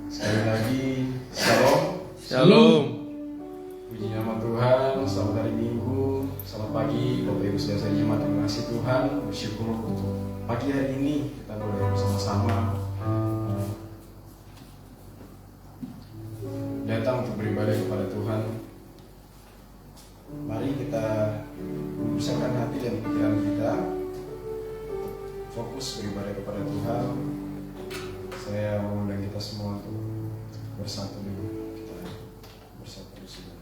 Sekali lagi, Shalom. Shalom. Puji nama Tuhan, selamat hari Minggu. Selamat pagi, Bapak Ibu Saudara saya jemaat yang kasih Tuhan. Bersyukur untuk pagi hari ini kita boleh bersama-sama datang untuk beribadah kepada Tuhan. Mari kita membesarkan hati dan pikiran kita, fokus beribadah kepada Tuhan. Saya mengundang kita semua untuk bersatu dulu. Kita bersatu di sini.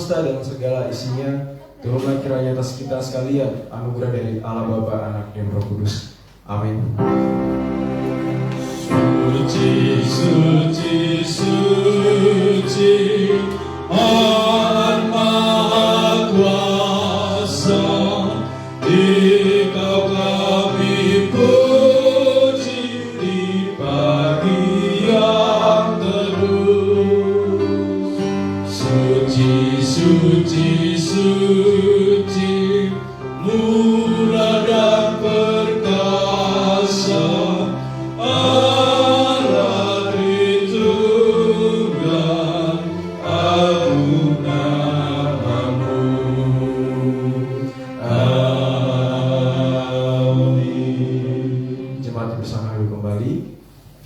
Dan segala isinya, turunlah kiranya atas kita sekalian anugerah dari Allah Bapa, Anak, dan Roh Kudus. Amin. Suci, suci, suci, Allah Maha Kuasa, Dikau kami puji di pagi yang teduh. Suci, suci, murah dan perkasa, Allah Tritunggal, agung namamu. Amin. Jemaat bersama Ibu kembali,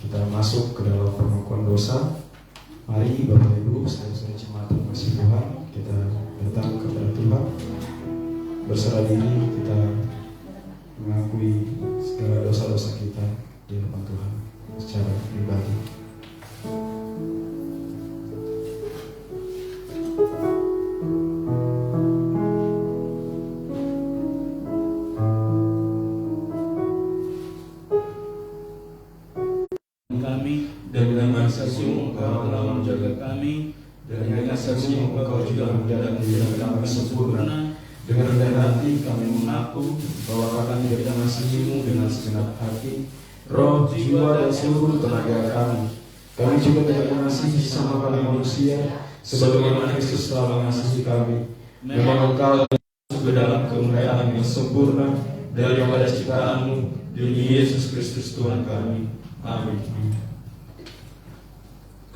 kita masuk ke dalam pengakuan dosa. Mari Bapak Ibu, saudara-saudara jemaat yang kasih Tuhan, kita datang kepada Tuhan, berserah diri, kita mengakui segala dosa-dosa kita di hadapan Tuhan secara pribadi. saksimu Engkau telah menjaga kami, dan dengan saksimu Engkau juga menjaga diri kami sempurna. Dengan rendah hati kami mengaku bahwa kami mengasihi-Mu dengan segenap hati, roh, jiwa, dan seluruh tenaga kami. Kami juga tidak mengasihi sama kami manusia, sebagaimana Kristus telah mengasihi kami. Memang Engkau masuk ke dalam kemuliaan yang sempurna daripada ciptaan-Mu, demi Yesus Kristus Tuhan kami. Amin.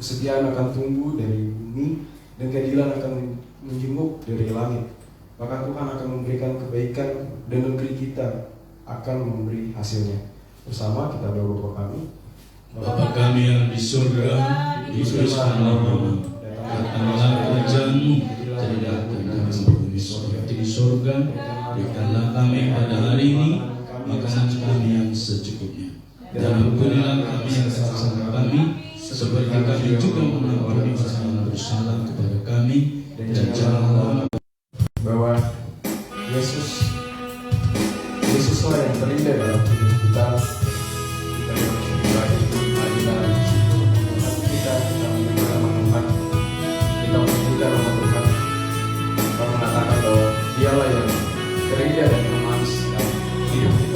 Kesetiaan akan tumbuh dari bumi, dan keadilan akan menjenguk dari langit. Maka Tuhan akan memberikan kebaikan, dan negeri kita akan memberi hasilnya. Bersama kita berdoa kami. Bapa kami yang di surga, dikuduskanlah namamu, datanglah kerajaan-Mu, jadilah kehendakmu di bumi seperti di surga. Berikanlah kami pada hari ini makanan kami yang secukupnya, dan ampunilah kami yang kesalahan kami, seperti kami juga mengampuni orang yang bersalah kepada kami, dan janganlah bahwa Yesuslah yang terindah dalam hidup kita. Kita bersyukur kita menyembah nama Tuhan, kita memuliakan nama Tuhan. Kita mengatakan bahwa Dialah yang terindah dan termanis dalam hidup kita.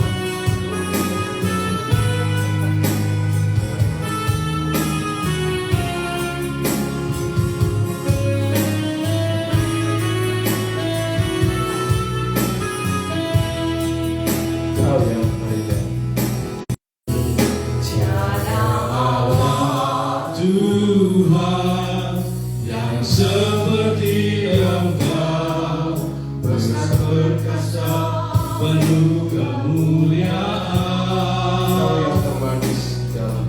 Tuhan yang seperti Engkau, besar perkasa, penuh kemuliaan. Kau yang termanis dalam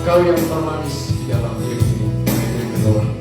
Kau yang termanis di dalam hidup ini. Mari kita berdoa.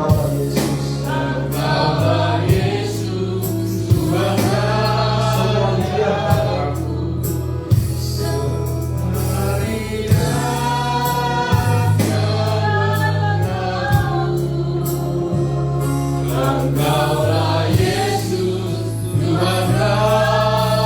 Engkaulah Yesus, Engkaulah Yesus, Tuhan semua diam aku. Engkaulah Yesus, Tuhan Rajaku.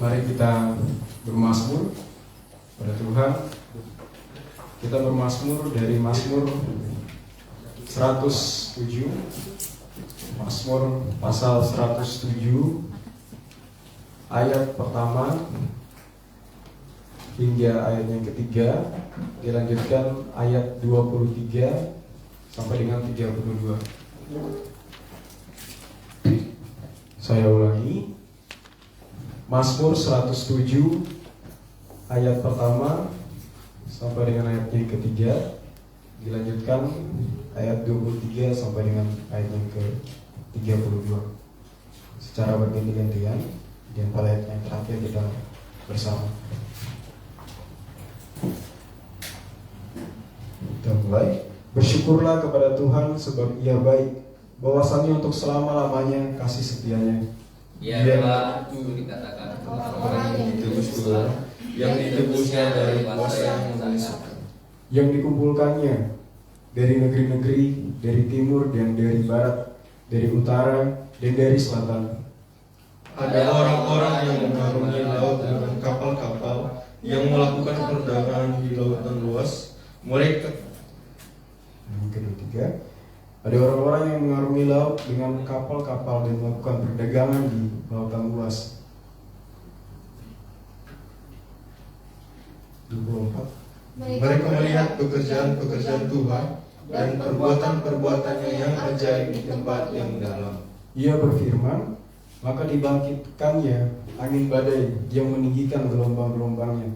Mari kita bermazmur pada Tuhan. Kita bermazmur dari Mazmur 107, Mazmur pasal 107 ayat pertama hingga ayat yang ketiga, dilanjutkan ayat 23 sampai dengan 32. Saya ulangi, Mazmur 107 ayat pertama sampai dengan ayat yang ketiga, dilanjutkan ayat 23 sampai dengan ayat yang ke-32 secara berganti-gantian. Di antara ayat yang terakhir kita bersama. Kita mulai. Bersyukurlah kepada Tuhan sebab Ia baik, bahwasanya untuk selama-lamanya kasih setianya. Biarlah itu dikatakan orang yang ditebus Tuhan, yang ditebusnya dari kuasa yang mengisahkan, yang dikumpulkannya dari negeri-negeri, dari timur dan dari barat, dari utara dan dari selatan. Ada orang-orang yang mengarungi laut dengan kapal-kapal, yang melakukan perdagangan di lautan luas. Mereka, Yang ketiga, ada orang-orang yang mengarungi laut dengan kapal-kapal dan melakukan perdagangan di lautan luas. 24. mereka melihat pekerjaan-pekerjaan Tuhan dan perbuatan-perbuatannya yang ajaib di tempat yang dalam. Ia berfirman, maka dibangkitkannya angin badai yang meninggikan gelombang-gelombangnya.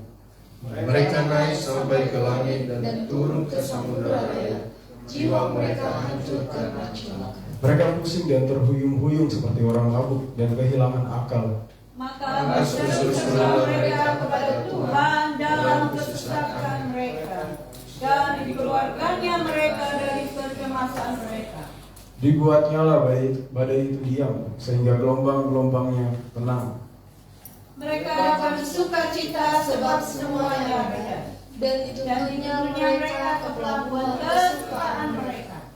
Mereka naik sampai ke langit dan turun ke samudera raya. Jiwa mereka hancur karena celaka. Mereka pusing dan terhuyung-huyung seperti orang mabuk dan kehilangan akal. Maka berseru-serulah mereka kepada Tuhan dalam kesesakan mereka, dan dikeluarkannya mereka dari kecemasan mereka. Dibuatnyalah badai itu diam, sehingga gelombang-gelombangnya tenang. Mereka bersuka cita sebab semuanya beda, dan dituntutnya mereka ke pelabuhan kesukaan mereka.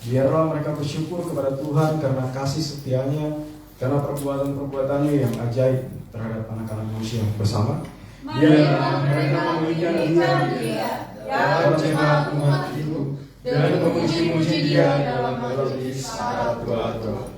Biarlah mereka bersyukur kepada Tuhan karena kasih setianya, karena perbuatan-perbuatannya yang ajaib terhadap anak-anak manusia. Bersama, Biarlah mereka memuliakan Dia Dalam jemaat umat itu, dan memuji-muji Dia dalam majelis para tua-tua.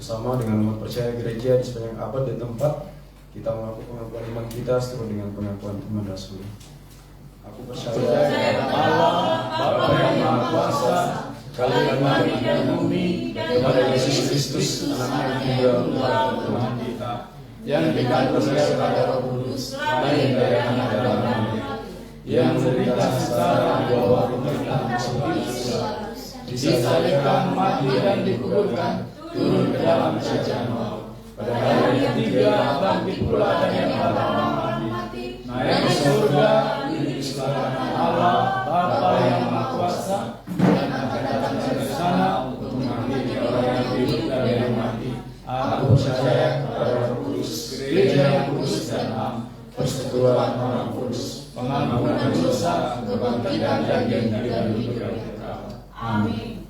bersama dengan umat percaya gereja di sepanjang abad dan tempat, kita mengaku pengakuan iman kita seturut dengan pengakuan iman Rasul. Aku percaya Allah, Bapa yang Maha Kuasa, kalian langit dan bumi, dan pada Yesus Kristus, Anak yang tunggal Tuhan kita, yang dikandung pada Roh Kudus, lahir dari anak dalam yang menderita secara di bawah pemerintahan Pilatus, disalibkan, mati dan dikuburkan, turun ke dalam kerajaan maut. Pada hari yang ketiga bangkit pula dari antara mati, naik ke surga, duduk di sebelah kanan Allah, Bapa yang Maha Kuasa, dan akan datang dari sana untuk mengadili orang yang hidup dan yang mati. Aku percaya kepada Roh Kudus, gereja yang kudus dan am, persekutuan orang kudus, pengakuan pengampunan dosa, kebangkitan dan hidup yang kekal. Amin.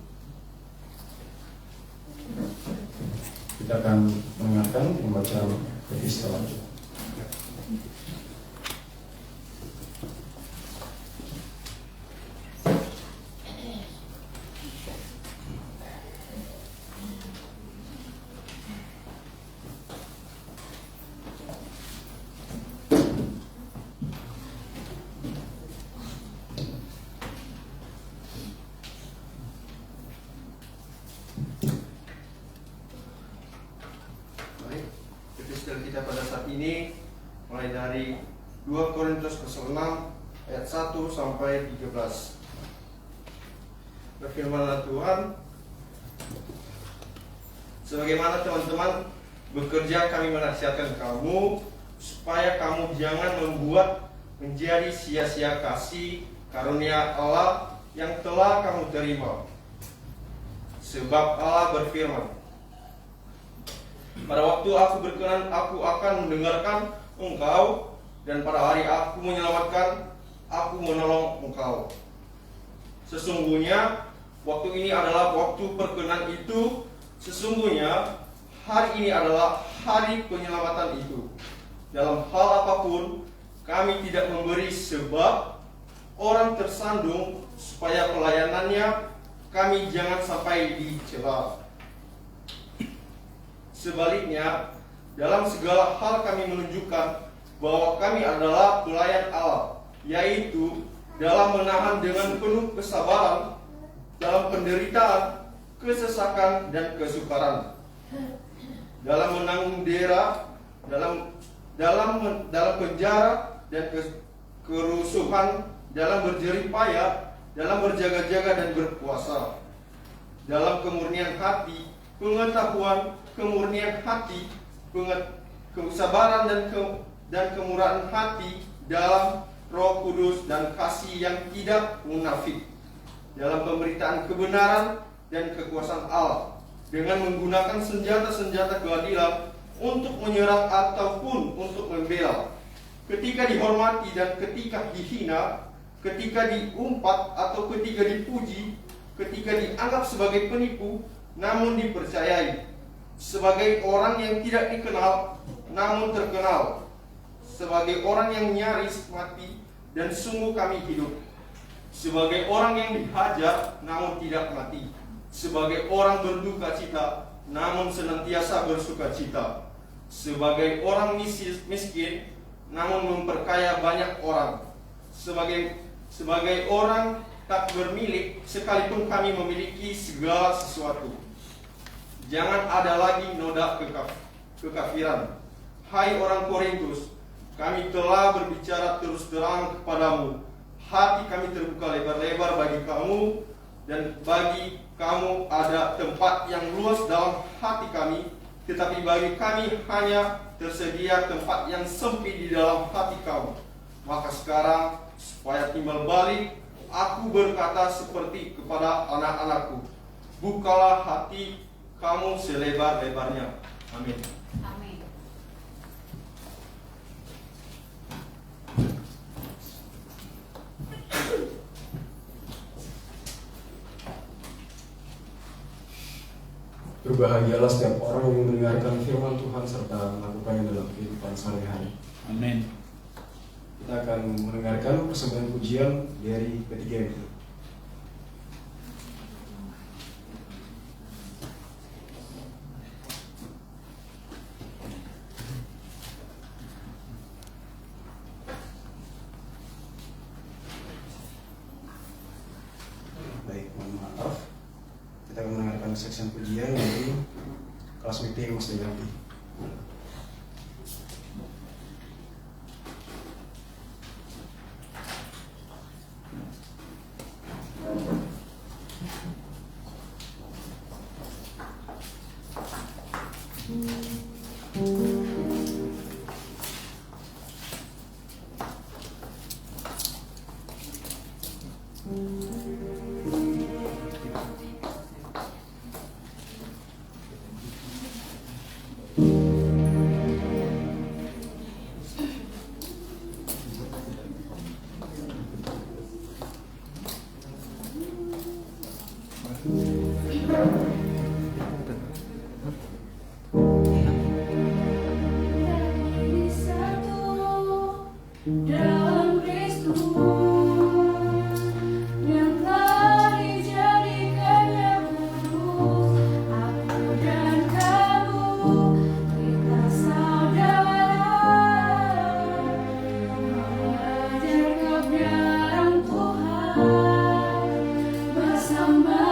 Kita akan mendengarkan pembacaan epistola. Epistel kita pada saat ini mulai dari 2 Korintus pasal 6 ayat 1 sampai 13. Berfirmanlah Tuhan, sebagaimana teman-teman bekerja, kami menasihatkan kamu supaya kamu jangan membuat menjadi sia-sia kasih karunia Allah yang telah kamu terima. Sebab Allah berfirman, pada waktu aku berkenan, aku akan mendengarkan engkau, dan pada hari aku menyelamatkan, aku menolong engkau. Sesungguhnya waktu ini adalah waktu perkenan itu, sesungguhnya hari ini adalah hari penyelamatan itu. Dalam hal apapun kami tidak memberi sebab orang tersandung, supaya pelayanannya kami jangan sampai dicela. Sebaliknya, dalam segala hal kami menunjukkan bahwa kami adalah pelayan Allah, yaitu dalam menahan dengan penuh kesabaran, dalam penderitaan, kesesakan, dan kesukaran, dalam menanggung dera, dalam penjara dan kerusuhan, dalam berjerih payah, dalam berjaga-jaga dan berpuasa, dalam kemurnian hati, pengetahuan, kemurnian hati, kesabaran dan kemurahan hati, dalam Roh Kudus dan kasih yang tidak munafik, dalam pemberitaan kebenaran dan kekuasaan Allah, dengan menggunakan senjata-senjata keadilan untuk menyerang ataupun untuk membela, ketika dihormati dan ketika dihina, ketika diumpat atau ketika dipuji, ketika dianggap sebagai penipu namun dipercayai, sebagai orang yang tidak dikenal namun terkenal, sebagai orang yang nyaris mati dan sungguh kami hidup, sebagai orang yang dihajar namun tidak mati, sebagai orang berduka cita namun senantiasa bersuka cita, sebagai orang miskin namun memperkaya banyak orang, sebagai orang tak bermilik sekalipun kami memiliki segala sesuatu. Jangan ada lagi noda kekafiran. Hai orang Korintus, kami telah berbicara terus terang kepadamu. Hati kami terbuka lebar-lebar bagi kamu, dan bagi kamu ada tempat yang luas dalam hati kami, tetapi bagi kami hanya tersedia tempat yang sempit di dalam hati kamu. Maka sekarang, supaya timbal balik, aku berkata seperti kepada anak-anakku, bukalah hati kamu selebar-lebarnya. Amin. Amin. Berbahagialah setiap orang yang mendengarkan firman Tuhan serta melakukannya dalam kehidupan sehari-hari. Amin. Kita akan mendengarkan persembahan pujian dari ketiga itu. Baik, mohon maaf. Kita akan mendengarkan section pujian dari kelas meeting Mas Deganti. Dalam Kristus yang telah dijadikannya kudus, aku dan kamu kita saudara, mengajar kebenaran Tuhan bersama.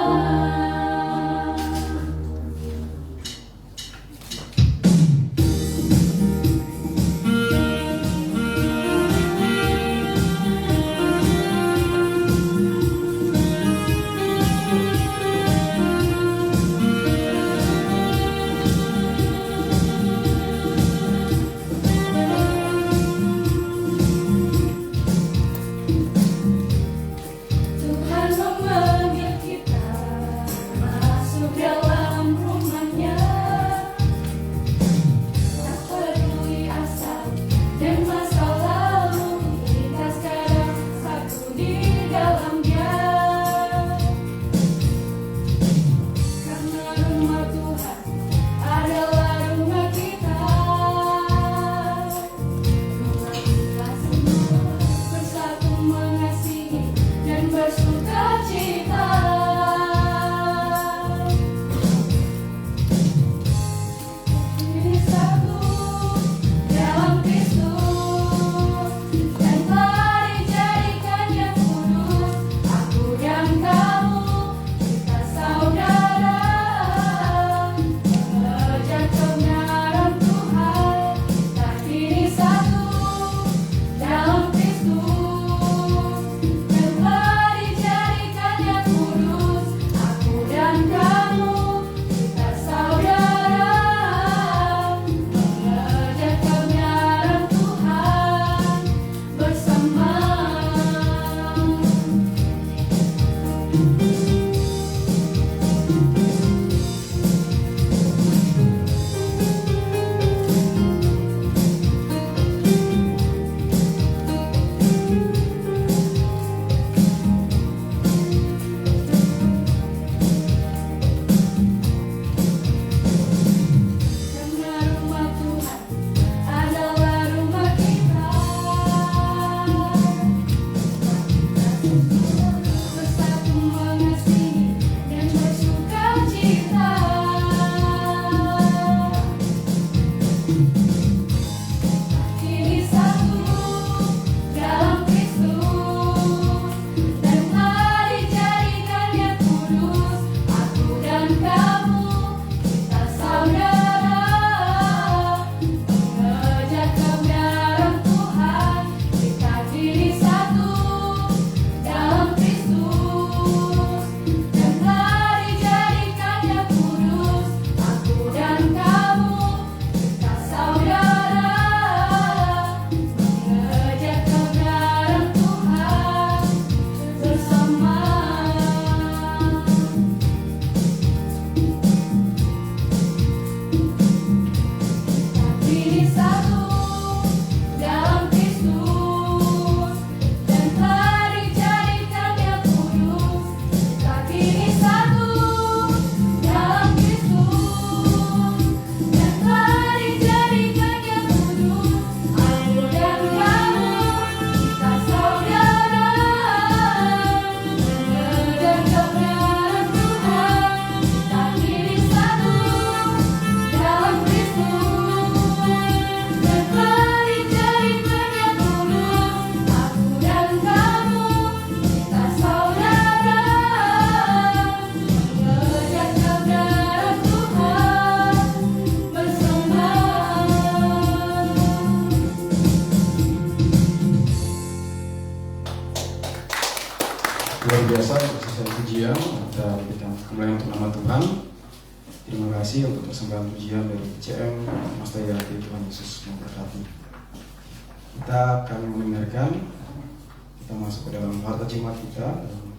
Tuhan memanggil kita masuk dalam rumahnya, tak peduli asal dan masa lalu, kita sekarang satu di dalamnya. Karena rumah Tuhan adalah rumah kita, rumah kita semua bersatu mengasihi dan bersuka cita. Ini satu dalam Kristus dan telah dijadikannya kudus, aku dan kamu kita saudara, mengejar kebenaran Tuhan, kita kini satu dalam Kristus yang telah dijadikannya kudus, aku dan kamu kita saudara, mengejar kebenaran Tuhan bersama. Karena rumah Tuhan adalah rumah kita, bersatu mengasihi dan bersuka cita. Kini satu dalam Kristus dan telah dijadikannya kudus, aku dan kamu kita saudara, mengejar kebenaran Tuhan, kita kini satu dalam Kristus dan telah dijadikannya kudus, aku dan kamu kita saudara, mengejar kebenaran Tuhan bersama. Kini satu dalam Kristus dan telah dijadikannya kudus, kita kini satu dalam Kristus dan telah dijadikannya kudus, aku dan kamu kita saudara, mengejar kebenaran Tuhan, kita kini satu dalam Kristus dan telah dijadikannya kudus, aku dan kamu kita saudara, mengejar kebenaran Tuhan bersama. Luar biasa untuk sesi pujian, kita berikan kemuliaan untuk nama Tuhan. Terima kasih untuk persembahan pujian dari CM Mas Tayati. Tuhan Yesus memberkati. Kita akan mendengarkan, kita masuk ke dalam harta jimat kita dalam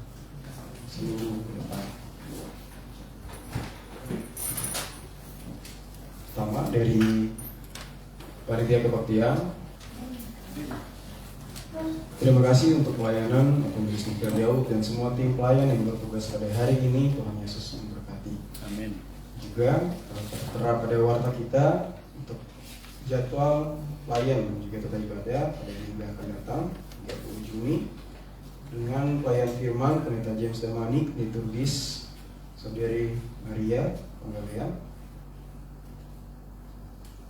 seminggu ke depan. Pertama dari Panitia Kebaktian. Terima kasih untuk pelayanan Pembisnis Daud dan semua tim pelayan yang bertugas pada hari ini. Tuhan Yesus memberkati. Amin. Juga tertera pada warta kita untuk jadwal pelayan dan juga tata ibadah pada minggu yang akan datang 30 Juni dengan pelayan firman Pendeta James Damanik, liturgis Saudari Maria Penggalian,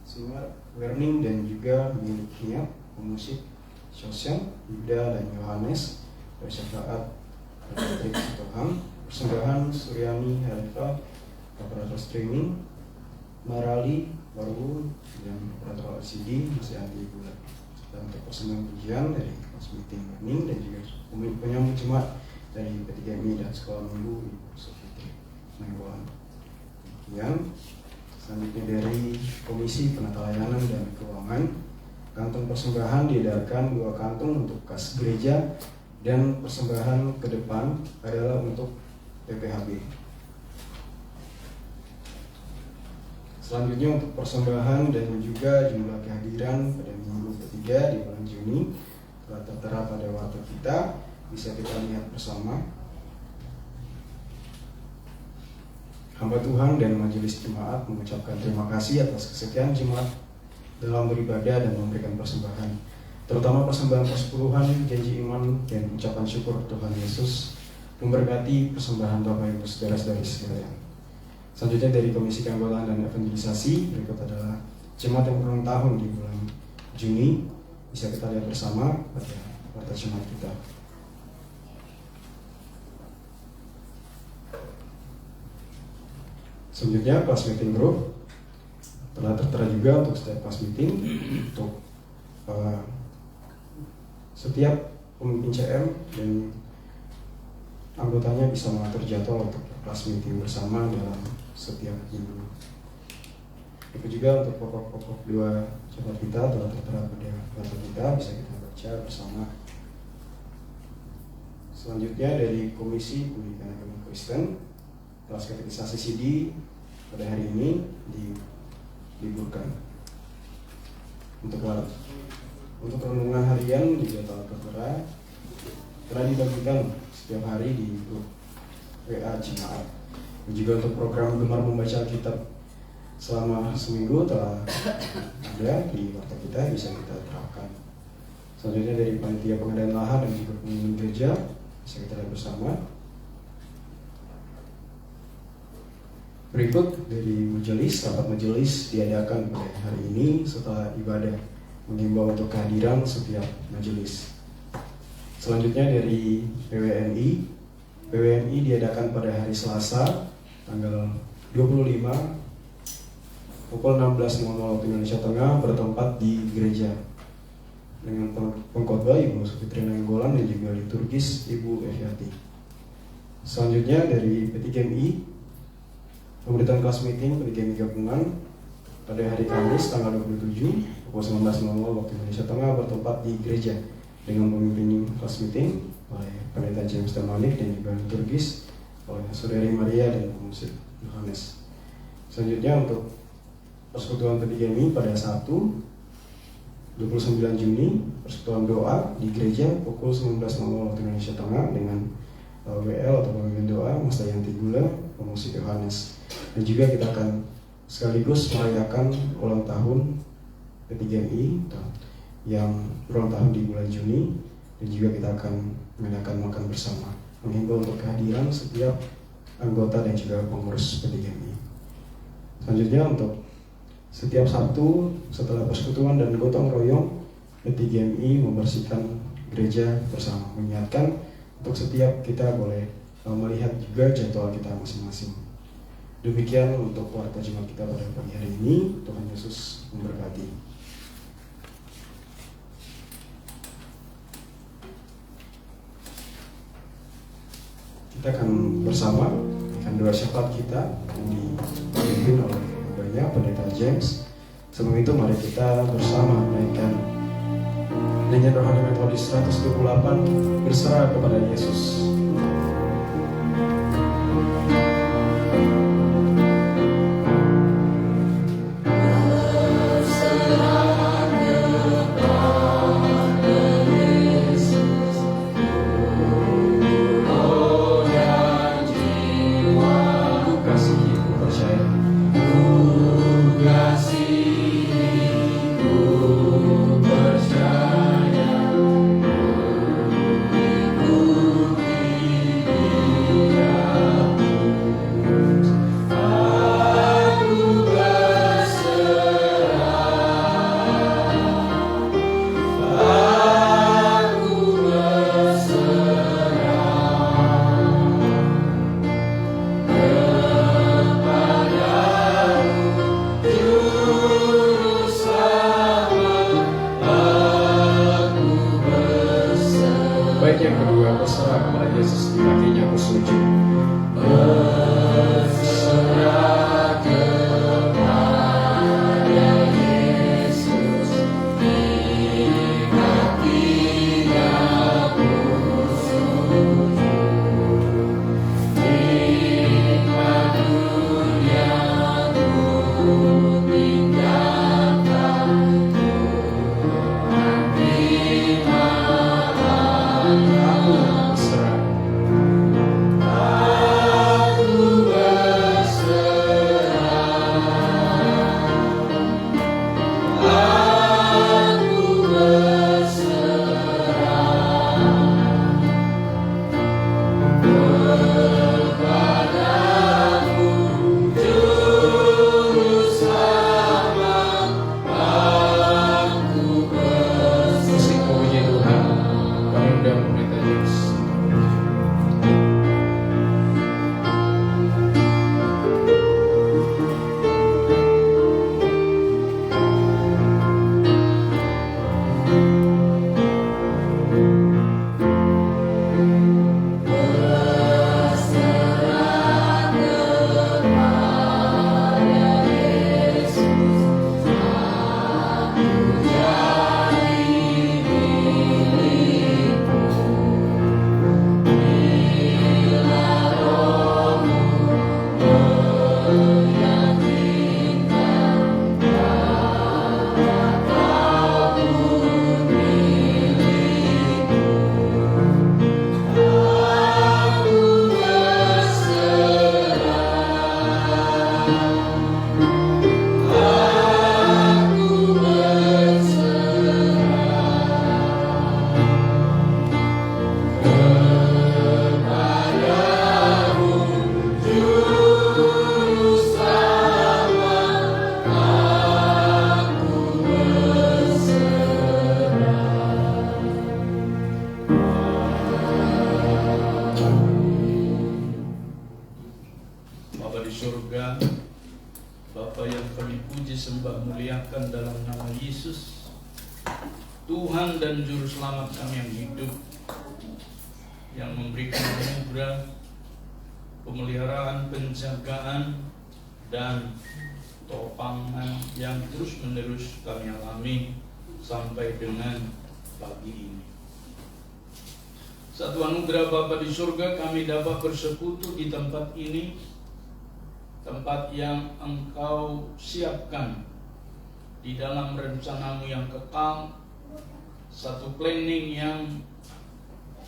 singer learning dan juga miliknya pemusik Shoshan, Yuda dan Yohanes, bersyafaat Patrick Sitohang, persembahan Suryani Harifa, operator streaming Marali Baru dan operator LCD masih anti bulan. Dan untuk persembahan pujian dari kelas meeting learning dan juga penyambut jemaat dari P3MI dan sekolah minggu Ibu Sofitri Nainggolan. Kemudian selanjutnya dari Komisi Penata Layanan dan Keuangan, kantung persembahan diedarkan 2 kantung untuk kas gereja dan persembahan ke depan adalah untuk PPHB. Selanjutnya untuk persembahan dan juga jumlah kehadiran pada minggu ketiga di bulan Juni telah tertera pada warta kita, bisa kita lihat bersama. Hamba Tuhan dan majelis jemaat mengucapkan terima kasih atas kesetiaan jemaat dalam beribadah dan memberikan persembahan, terutama persembahan persepuluhan, janji iman, dan ucapan syukur Tuhan Yesus memberkati persembahan Bapak Ibu saudara-saudari sekalian. Selanjutnya dari Komisi Keanggotaan dan Evangelisasi, berikut adalah jemaat yang berulang tahun di bulan Juni, bisa kita lihat bersama pada warta jemaat kita. Selanjutnya kelas meeting group telah tertera juga untuk setiap kelas meeting, untuk setiap pemimpin CM dan anggotanya bisa mengatur jadwal untuk kelas meeting bersama dalam setiap minggu. Itu juga untuk pokok-pokok 2 jemaat kita telah tertera pada warta kita, bisa kita baca bersama. Selanjutnya dari Komisi Pendidikan Agama Kristen, kelas katekisasi CD pada hari ini diliburkan. Untuk renungan harian juga telah tertera, telah dibagikan setiap hari di grup WA jemaat. Dan juga untuk program gemar membaca Alkitab selama seminggu telah ada di warta kita, bisa kita terapkan. Selanjutnya dari panitia pengadaan lahan dan juga pemimpin gereja, bisa kita lihat bersama. Berikut dari majelis, rapat majelis diadakan pada hari ini setelah ibadah, mengimbau untuk kehadiran setiap majelis. Selanjutnya dari PWNI diadakan pada hari Selasa tanggal 25 pukul 16.00 waktu Indonesia Tengah, bertempat di gereja dengan pengkhotbah Ibu Sofitri Nainggolan dan juga liturgis Ibu Eviati. Selanjutnya dari P3MI, pemberitaan kelas meeting P3MI gabungan pada hari Kamis tanggal 27 pukul 19.00 waktu Indonesia Tengah, bertempat di gereja dengan pemimpin kelas meeting oleh Pendeta James Damanik dan juga liturgis oleh Saudari Maria dan pemusik Yohanes. Selanjutnya untuk persekutuan P3MI pada Sabtu 29 Juni, persekutuan doa di gereja pukul 19.00 waktu Indonesia Tengah dengan WL atau pemimpin doa Mas Dayanti Gula, pemusik Yohanes. Dan juga kita akan sekaligus merayakan ulang tahun P3MI yang berulang tahun di bulan Juni, dan juga kita akan mengadakan makan bersama, menghimbau untuk kehadiran setiap anggota dan juga pengurus P3MI. Selanjutnya untuk setiap Sabtu setelah persekutuan dan gotong royong, P3MI membersihkan gereja bersama, mengingatkan untuk setiap kita boleh melihat juga jadwal kita masing-masing. Demikian untuk warta jemaat kita pada pagi hari ini. Tuhan Yesus memberkati. Kita akan bersama akan doa syafaat kita yang dipimpin oleh banyak Pendeta James. Sebelum itu mari kita bersama menaikkan nyanyian rohani Metodis 128, berserah kepada Yesus. Kasih berserah kepada Yesus, di kakinya aku sujud. Berserah kepada Yesus, di kakinya aku sujud. Nikmat dunia ku tinggalkan, aku berserah. Musik memuji Tuhan. Kami undang pendeta James. Bapa di surga, Bapa yang kami puji sembah muliakan dalam nama Yesus, Tuhan dan Juru Selamat kami yang hidup, yang memberikan anugerah, pemeliharaan, penjagaan, dan topangan yang terus-menerus kami alami sampai dengan pagi ini. Satu anugerah Bapa di surga, kami dapat bersekutu di tempat ini, tempat yang Engkau siapkan di dalam rencanamu yang kekal, satu planning yang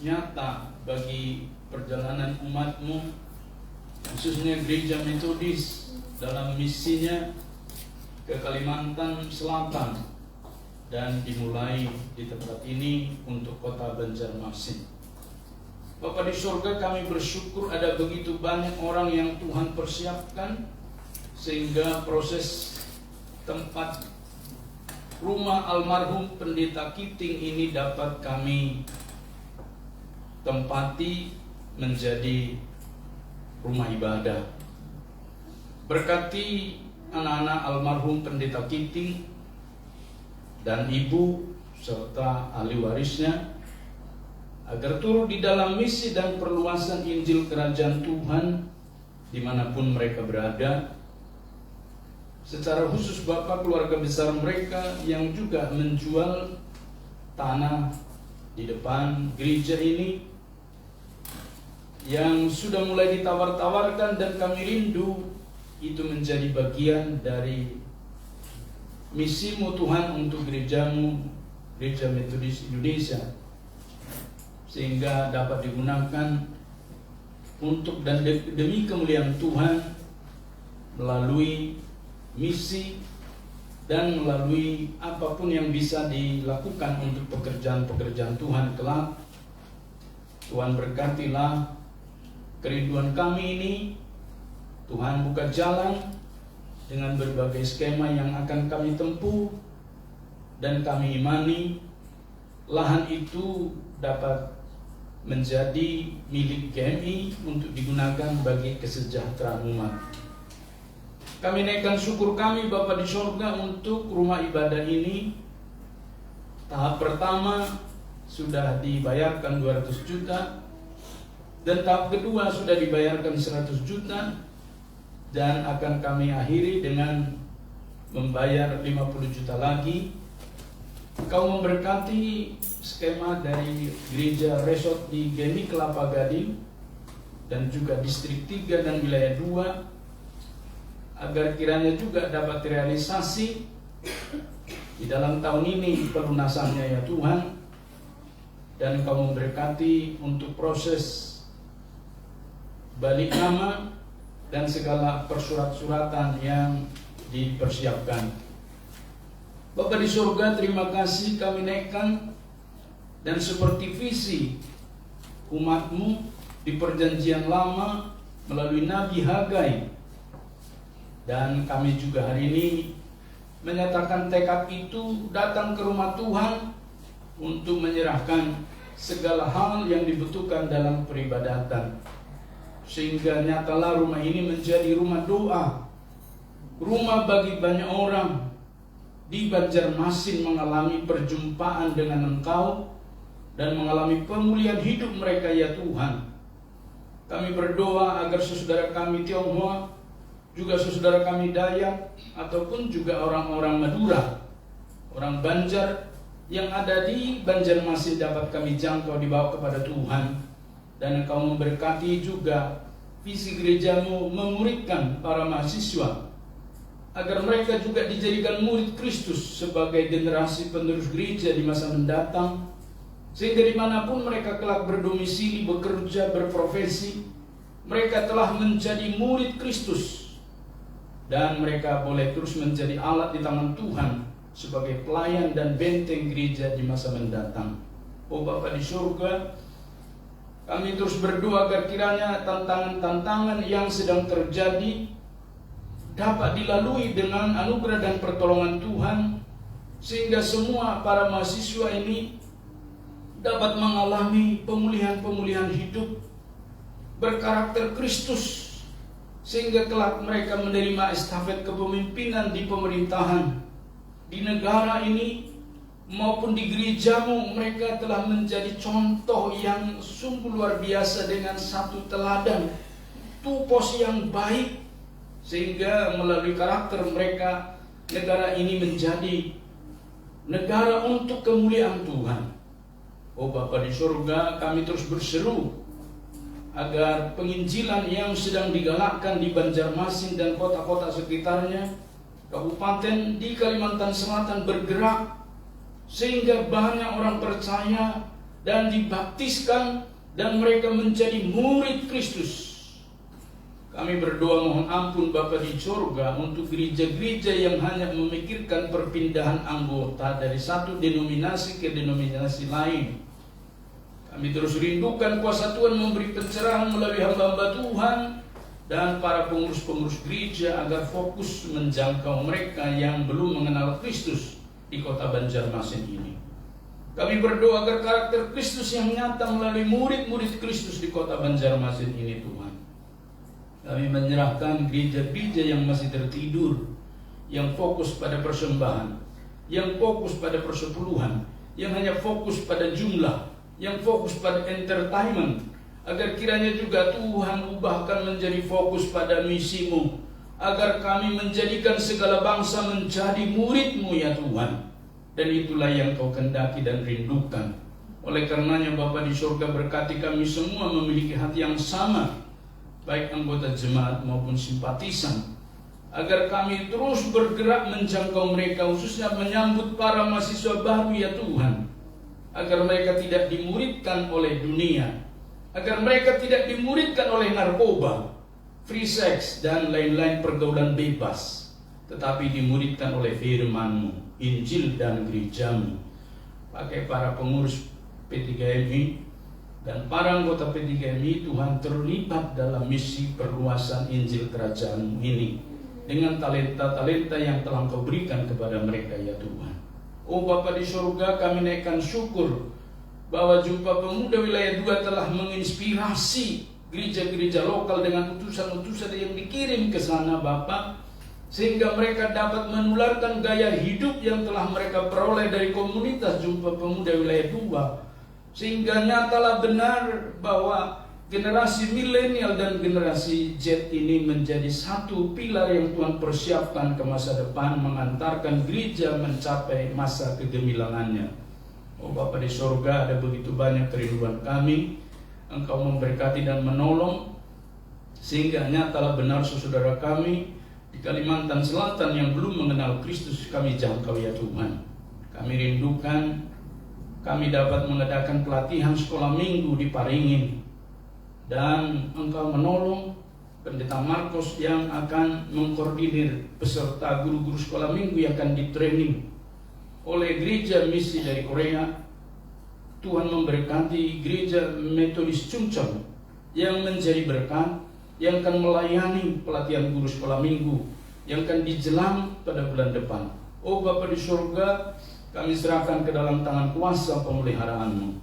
nyata bagi perjalanan umatmu, khususnya Gereja Metodis dalam misinya ke Kalimantan Selatan, dan dimulai di tempat ini untuk kota Banjarmasin. Bapa di surga, kami bersyukur ada begitu banyak orang yang Tuhan persiapkan sehingga proses tempat rumah almarhum Pendeta Kiting ini dapat kami tempati menjadi rumah ibadah. Berkati anak-anak almarhum Pendeta Kiting dan ibu serta ahli warisnya, agar turut di dalam misi dan perluasan Injil Kerajaan Tuhan dimanapun mereka berada. Secara khusus Bapak, keluarga besar mereka yang juga menjual tanah di depan gereja ini, yang sudah mulai ditawar-tawarkan, dan kami rindu itu menjadi bagian dari misimu Tuhan untuk gerejamu, Gereja Metodis Indonesia, sehingga dapat digunakan untuk dan demi kemuliaan Tuhan melalui misi dan melalui apapun yang bisa dilakukan untuk pekerjaan-pekerjaan Tuhan kelak. Tuhan berkatilah kerinduan kami ini. Tuhan buka jalan dengan berbagai skema yang akan kami tempuh, dan kami imani lahan itu dapat menjadi milik GMI untuk digunakan bagi kesejahteraan umat. Kami naikkan syukur kami Bapa di surga untuk rumah ibadah ini. Tahap pertama sudah dibayarkan 200 juta, Dan tahap kedua sudah dibayarkan 100 juta dan akan kami akhiri dengan membayar 50 juta lagi. Kau memberkati skema dari gereja resort di Gemi Kelapa Gading dan juga distrik 3 dan wilayah 2 agar kiranya juga dapat realisasi di dalam tahun ini pelunasannya ya Tuhan. Dan Kau memberkati untuk proses balik nama dan segala persurat-suratan yang dipersiapkan. Bapa di surga, terima kasih kami naikkan dan seperti visi umat-Mu di perjanjian lama melalui Nabi Hagai, dan kami juga hari ini menyatakan tekad itu datang ke rumah Tuhan untuk menyerahkan segala hal yang dibutuhkan dalam peribadatan, sehingga nyatalah rumah ini menjadi rumah doa, rumah bagi banyak orang di Banjarmasin mengalami perjumpaan dengan Engkau dan mengalami pemulihan hidup mereka ya Tuhan. Kami berdoa agar saudara kami Tionghoa, juga saudara kami Dayak, ataupun juga orang-orang Madura, orang Banjar yang ada di Banjarmasin dapat kami jangkau dibawa kepada Tuhan. Dan Engkau memberkati juga visi gereja-Mu memuridkan para mahasiswa agar mereka juga dijadikan murid Kristus sebagai generasi penerus gereja di masa mendatang, sehingga dimanapun mereka kelak berdomisili, bekerja, berprofesi, mereka telah menjadi murid Kristus dan mereka boleh terus menjadi alat di tangan Tuhan sebagai pelayan dan benteng gereja di masa mendatang. Oh Bapa di surga, kami terus berdoa agar kiranya tantangan-tantangan yang sedang terjadi dapat dilalui dengan anugerah dan pertolongan Tuhan, sehingga semua para mahasiswa ini dapat mengalami pemulihan-pemulihan hidup berkarakter Kristus, sehingga kelak mereka menerima estafet kepemimpinan di pemerintahan di negara ini maupun di gereja-Mu. Mereka telah menjadi contoh yang sungguh luar biasa dengan satu teladan tupos yang baik, sehingga melalui karakter mereka negara ini menjadi negara untuk kemuliaan Tuhan. Oh Bapa di surga, kami terus berseru agar penginjilan yang sedang digalakkan di Banjarmasin dan kota-kota sekitarnya, kabupaten di Kalimantan Selatan bergerak, sehingga banyak orang percaya dan dibaptiskan dan mereka menjadi murid Kristus. Kami berdoa mohon ampun Bapa di surga untuk gereja-gereja yang hanya memikirkan perpindahan anggota dari satu denominasi ke denominasi lain. Kami terus rindukan kuasa Tuhan memberi pencerahan melalui hamba-hamba Tuhan dan para pengurus-pengurus gereja agar fokus menjangkau mereka yang belum mengenal Kristus di kota Banjarmasin ini. Kami berdoa agar karakter Kristus yang nyata melalui murid-murid Kristus di kota Banjarmasin ini Tuhan. Kami menyerahkan gereja-gereja yang masih tertidur, yang fokus pada persembahan, yang fokus pada persepuluhan, yang hanya fokus pada jumlah, yang fokus pada entertainment, agar kiranya juga Tuhan ubahkan menjadi fokus pada misi-Mu, agar kami menjadikan segala bangsa menjadi murid-Mu ya Tuhan. Dan itulah yang Kau kehendaki dan rindukan. Oleh karenanya Bapa di surga, berkati kami semua memiliki hati yang sama, baik anggota jemaat maupun simpatisan, agar kami terus bergerak menjangkau mereka, khususnya menyambut para mahasiswa baru ya Tuhan, agar mereka tidak dimuridkan oleh dunia, agar mereka tidak dimuridkan oleh narkoba, free sex, dan lain-lain pergaulan bebas, tetapi dimuridkan oleh firman-Mu, Injil dan gereja-Mu. Pakai para pengurus P3MI dan para anggota P3MI, Tuhan terlibat dalam misi perluasan Injil Kerajaan-Mu ini dengan talenta-talenta yang telah Engkau berikan kepada mereka ya Tuhan. Oh Bapa di surga, kami naikkan syukur bahwa Jumpa Pemuda Wilayah 2 telah menginspirasi gereja-gereja lokal dengan utusan-utusan yang dikirim ke sana Bapa, sehingga mereka dapat menularkan gaya hidup yang telah mereka peroleh dari komunitas Jumpa Pemuda Wilayah 2, sehingga nyatalah benar bahwa generasi milenial dan generasi Z ini menjadi satu pilar yang Tuhan persiapkan ke masa depan, mengantarkan gereja mencapai masa kegemilangannya. Oh Bapa di sorga, ada begitu banyak kerinduan kami, Engkau memberkati dan menolong, sehingga nyatalah benar saudara kami di Kalimantan Selatan yang belum mengenal Kristus, kami jangkau ya Tuhan. Kami rindukan, kami dapat mengadakan pelatihan sekolah minggu di Paringin, dan Engkau menolong Pendeta Marcos yang akan mengkoordinir peserta guru-guru sekolah minggu yang akan di-training oleh gereja misi dari Korea. Tuhan memberkati gereja Metodis Chungcheong yang menjadi berkat, yang akan melayani pelatihan guru sekolah minggu yang akan dijelang pada bulan depan. Oh Bapa di surga, kami serahkan ke dalam tangan kuasa pemeliharaanmu.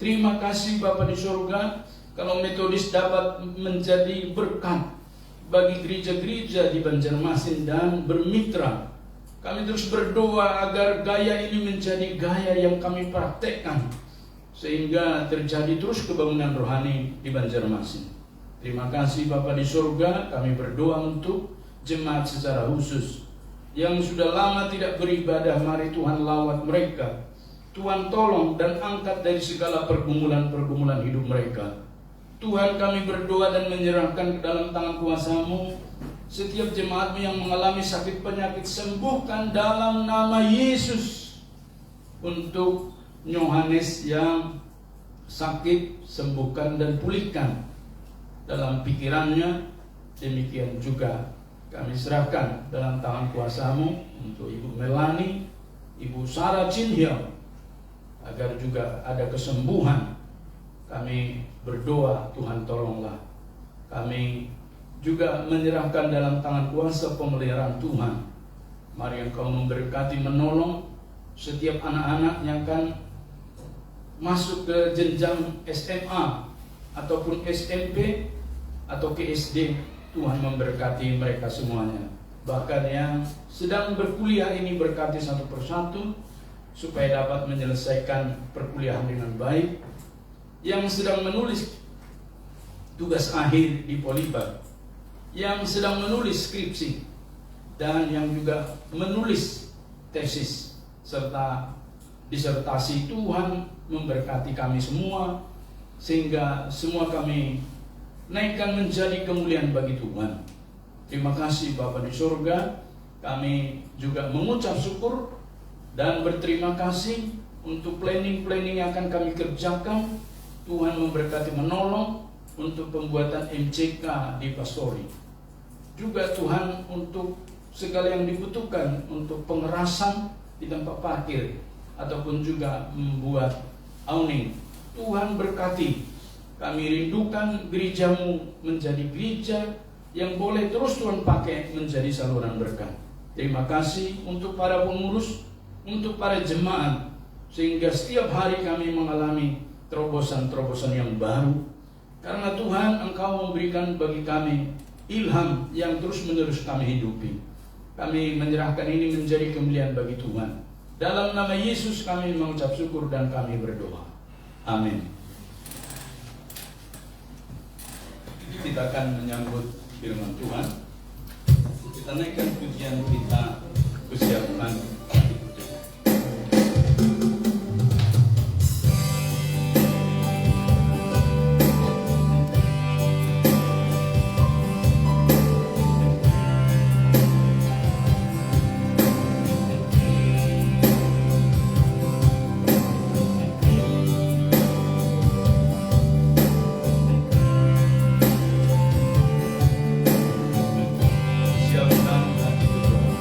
Terima kasih Bapa di surga, kalau Metodis dapat menjadi berkat bagi gereja-gereja di Banjarmasin dan bermitra. Kami terus berdoa agar gaya ini menjadi gaya yang kami praktekkan, sehingga terjadi terus kebangunan rohani di Banjarmasin. Terima kasih Bapa di surga, kami berdoa untuk jemaat secara khusus yang sudah lama tidak beribadah. Mari Tuhan lawat mereka, Tuhan tolong dan angkat dari segala pergumulan-pergumulan hidup mereka. Tuhan, kami berdoa dan menyerahkan ke dalam tangan kuasa-Mu setiap jemaat-Mu yang mengalami sakit penyakit, sembuhkan dalam nama Yesus. Untuk Yohanes yang sakit, sembuhkan dan pulihkan dalam pikirannya. Demikian juga kami serahkan dalam tangan kuasa-Mu untuk Ibu Melani, Ibu Sarah Chin Hyun, agar juga ada kesembuhan. Kami berdoa, Tuhan tolonglah. Kami juga menyerahkan dalam tangan kuasa pemeliharaan Tuhan. Mari Engkau memberkati, menolong setiap anak-anak yang akan masuk ke jenjang SMA ataupun SMP atau ke SD. Tuhan memberkati mereka semuanya. Bahkan yang sedang berkuliah ini berkati satu persatu supaya dapat menyelesaikan perkuliahan dengan baik. Yang sedang menulis tugas akhir di Polibar, yang sedang menulis skripsi, dan yang juga menulis tesis serta disertasi. Tuhan memberkati kami semua, sehingga semua kami naikkan menjadi kemuliaan bagi Tuhan. Terima kasih Bapa di surga. Kami juga mengucap syukur dan berterima kasih untuk planning-planning yang akan kami kerjakan. Tuhan memberkati, menolong untuk pembuatan MCK di Pastori. Juga Tuhan untuk segala yang dibutuhkan untuk pengerasan di tempat parkir ataupun juga membuat awning. Tuhan berkati. Kami rindukan gereja-Mu menjadi gereja yang boleh terus Tuhan pakai menjadi saluran berkat. Terima kasih untuk para pengurus, untuk para jemaat, sehingga setiap hari kami mengalami terobosan-terobosan yang baru. Karena Tuhan, Engkau memberikan bagi kami ilham yang terus-menerus kami hidupi. Kami menyerahkan ini menjadi kemuliaan bagi Tuhan. Dalam nama Yesus kami mengucap syukur dan kami berdoa. Amin. Kita akan menyambut firman Tuhan. Kita naikkan pujian kita, persiapkan. Siapkan hati berdoa.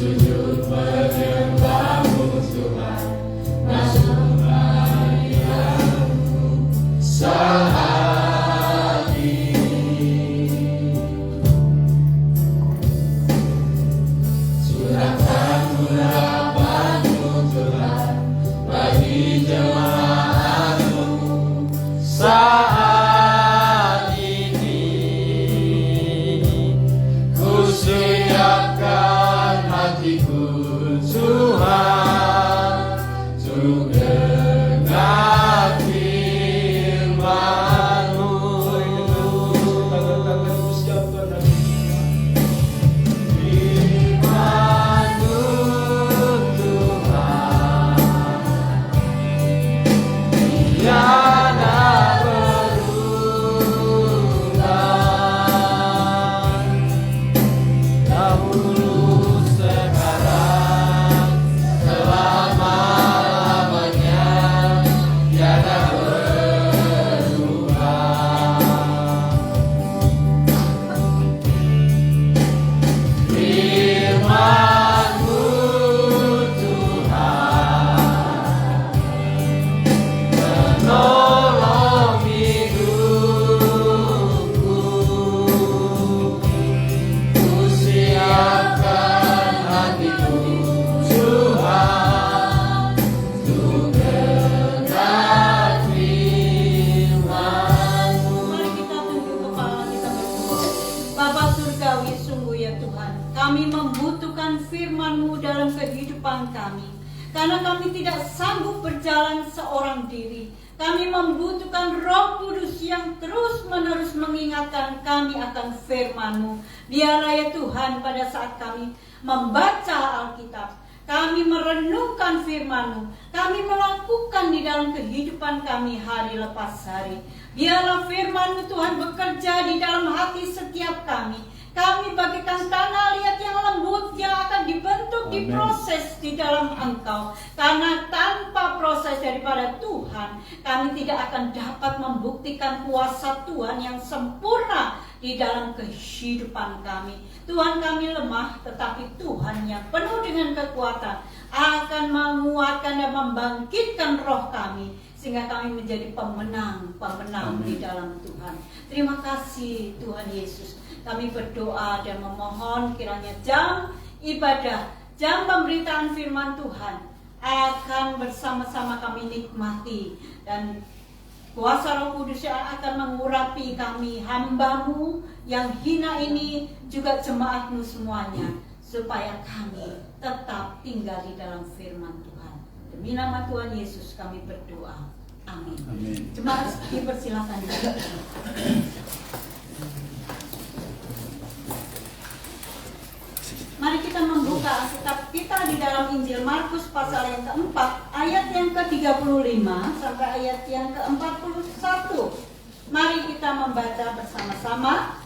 sujud menyembahmu Tuhan, masuk hadiratmu saat ini. Curahkan urapanmu Tuhan bagi jemaatmu saat ini. Ku siapkan hatiku Tuhan, untuk dengar firman-Mu. Firman-Mu Tuhan, tiada berubah, dahulu sekarang selama-lamanya, tiada berubah. Firman-Mu Tuhan, menolong hidupku. Ku siapkan hatiku Tuhan, untuk dengar firman-Mu. Mari kita tunduk kepala kita berdoa. Bapa surgawi, sungguh ya Tuhan, kami membutuhkan firman-Mu dalam kehidupan kami. Karena kami tidak sanggup berjalan seorang diri. Kami membutuhkan Roh Kudus yang terus-menerus mengingatkan kami akan firman-Mu. Biarlah ya Tuhan, pada saat kami membaca Alkitab, kami merenungkan firman-Mu, kami melakukan di dalam kehidupan kami hari lepas hari. Biarlah firman-Mu Tuhan bekerja di dalam hati setiap kami. Kami bagikan tanah liat yang lembut yang akan dibentuk, diproses di dalam Engkau. Karena tanpa proses daripada Tuhan, kami tidak akan dapat membuktikan kuasa Tuhan yang sempurna di dalam kehidupan kami. Tuhan, kami lemah, tetapi Tuhan yang penuh dengan kekuatan akan menguatkan dan membangkitkan roh kami, sehingga kami menjadi pemenang di dalam Tuhan. Terima kasih Tuhan Yesus. Kami berdoa dan memohon kiranya jam ibadah, jam pemberitaan firman Tuhan akan bersama-sama kami nikmati, dan kuasa Roh Kudus yang akan mengurapi kami, hamba-Mu yang hina ini, juga jemaat-Mu semuanya, supaya kami tetap tinggal di dalam firman Tuhan. Demi nama Tuhan Yesus kami berdoa. Amin. Amin. Jemaat dipersilakan. Mari kita membuka Alkitab kita di dalam Injil Markus pasal yang keempat, ayat yang ke-35 sampai ayat yang ke-41. Mari kita membaca bersama-sama.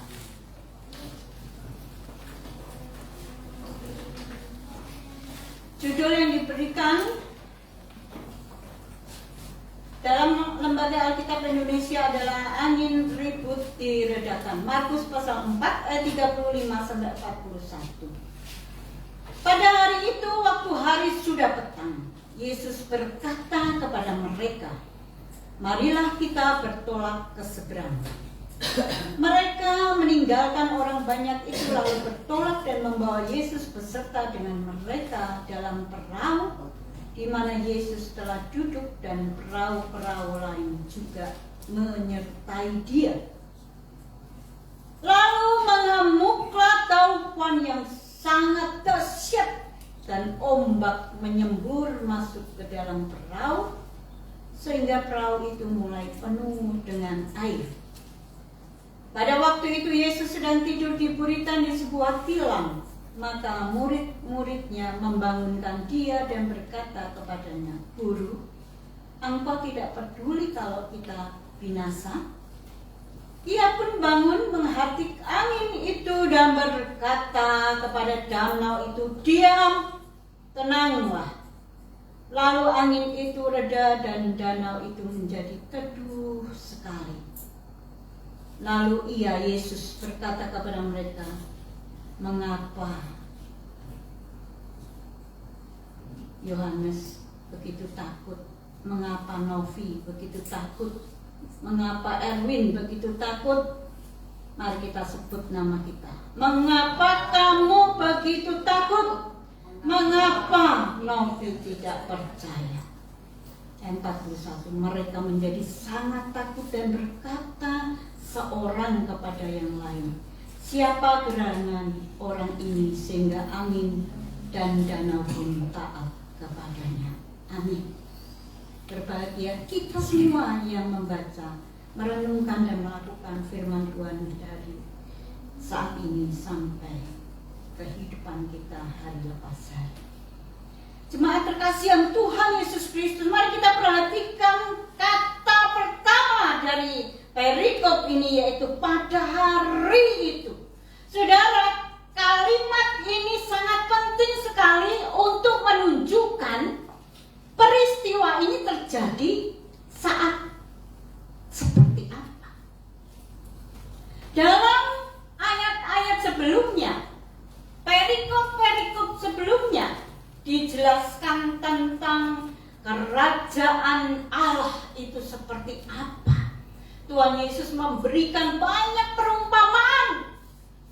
Judul yang diberikan dalam Lembaga Alkitab Indonesia adalah Angin Ribut Diredakan. Markus pasal 4 ayat 35 sampai 41. Pada hari itu, waktu hari sudah petang, Yesus berkata kepada mereka, "Marilah kita bertolak ke seberang." Mereka meninggalkan orang banyak itu lalu bertolak dan membawa Yesus beserta dengan mereka dalam perahu di mana Yesus telah duduk, dan perahu-perahu lain juga menyertai Dia. Lalu mengamuklah taufan yang sangat dahsyat, dan ombak menyembur masuk ke dalam perahu, sehingga perahu itu mulai penuh dengan air. Pada waktu itu Yesus sedang tidur di buritan di sebuah tilam. Maka murid-muridnya membangunkan Dia dan berkata kepadanya, "Guru, Engkau tidak peduli kalau kita binasa?" Ia pun bangun menghardik angin itu dan berkata kepada danau itu, "Diam, tenanglah." Lalu angin itu reda dan danau itu menjadi teduh sekali. Lalu Yesus berkata kepada mereka, "Mengapa Yohanes begitu takut? Mengapa Novi begitu takut? Mengapa Erwin begitu takut? Mari kita sebut nama kita. Mengapa kamu begitu takut? Mengapa Novi tidak percaya? Ayat 41, mereka menjadi sangat takut dan berkata seorang kepada yang lain, siapa gerangan orang ini sehingga angin dan danau pun taat kepadanya. Amin. Berbahagia kita semua yang membaca, merenungkan dan melakukan firman Tuhan dari saat ini sampai kehidupan kita hari lepas hari. Jemaat terkasih yang Tuhan Yesus Kristus, mari kita perhatikan kata pertama dari perikop ini, yaitu pada hari itu. Saudara, kalimat ini sangat penting sekali untuk menunjukkan peristiwa ini terjadi saat seperti apa. Dalam ayat-ayat sebelumnya, perikop-perikop sebelumnya dijelaskan tentang kerajaan Allah itu seperti apa. Tuhan Yesus memberikan banyak perumpamaan,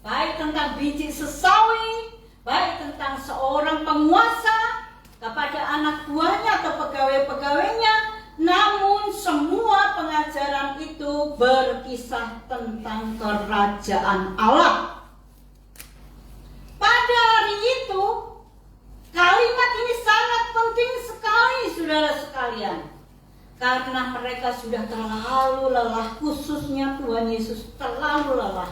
baik tentang biji sesawi, baik tentang seorang penguasa kepada anak buahnya atau pegawai-pegawainya. Namun semua pengajaran itu berkisah tentang kerajaan Allah. Pada hari itu, kalimat ini sangat penting sekali, saudara sekalian, karena mereka sudah terlalu lelah, khususnya Tuhan Yesus terlalu lelah.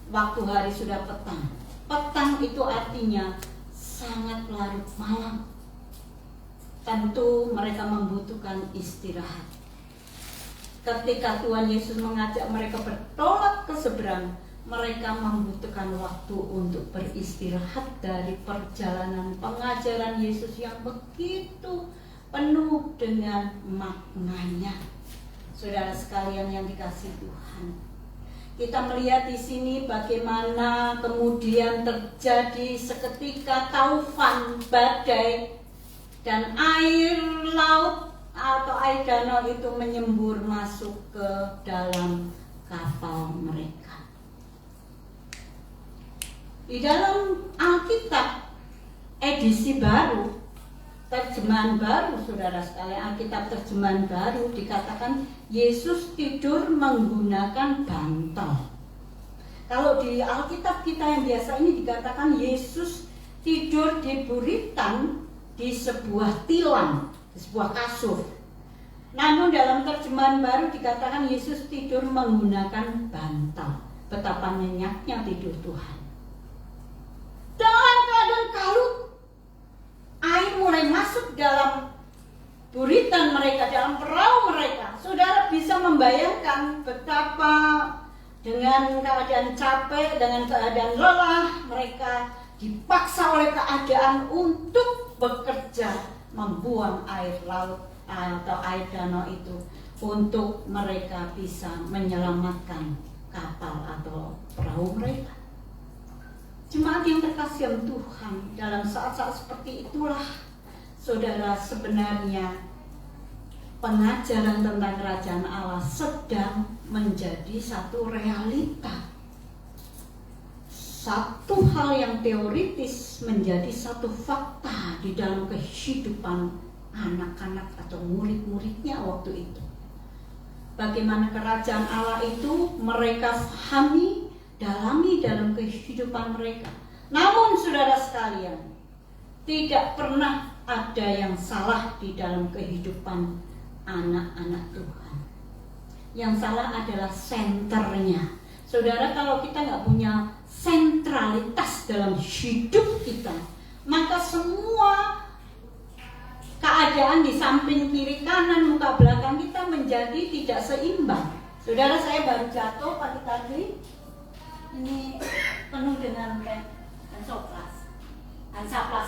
Waktu hari sudah petang. Petang itu artinya sangat larut malam. Tentu mereka membutuhkan istirahat. Ketika Tuhan Yesus mengajak mereka bertolak ke seberang, mereka membutuhkan waktu untuk beristirahat dari perjalanan pengajaran Yesus yang begitu penuh dengan maknanya. Saudara sekalian yang dikasihi Tuhan, kita melihat di sini bagaimana kemudian terjadi seketika taufan, badai, dan air laut atau air danau itu menyembur masuk ke dalam kapal mereka. Di dalam Alkitab edisi baru, terjemahan baru, saudara sekalian, Alkitab terjemahan baru dikatakan Yesus tidur menggunakan bantal. Kalau di Alkitab kita yang biasa ini dikatakan Yesus tidur di buritan di sebuah tilam, di sebuah kasur. Namun dalam terjemahan baru dikatakan Yesus tidur menggunakan bantal. Betapa nyenyaknya tidur Tuhan. Dalam keadaan kalut, air mulai masuk dalam buritan mereka, dalam perahu mereka. Saudara bisa membayangkan betapa dengan keadaan capek, dengan keadaan lelah, mereka dipaksa oleh keadaan untuk bekerja membuang air laut atau air danau itu untuk mereka bisa menyelamatkan kapal atau perahu mereka. Jemaat yang terkasih Tuhan, dalam saat-saat seperti itulah, saudara, sebenarnya pengajaran tentang kerajaan Allah sedang menjadi satu realita. Satu hal yang teoritis menjadi satu fakta di dalam kehidupan anak-anak atau murid-muridnya waktu itu. Bagaimana kerajaan Allah itu mereka pahami, dalami dalam kehidupan mereka. Namun saudara sekalian, tidak pernah ada yang salah di dalam kehidupan anak-anak Tuhan. Yang salah adalah senternya. Saudara, kalau kita nggak punya sentralitas dalam hidup kita, maka semua keadaan di samping kiri kanan muka belakang kita menjadi tidak seimbang. Saudara, saya baru jatuh pagi tadi. Ini penuh dengan ansoplas,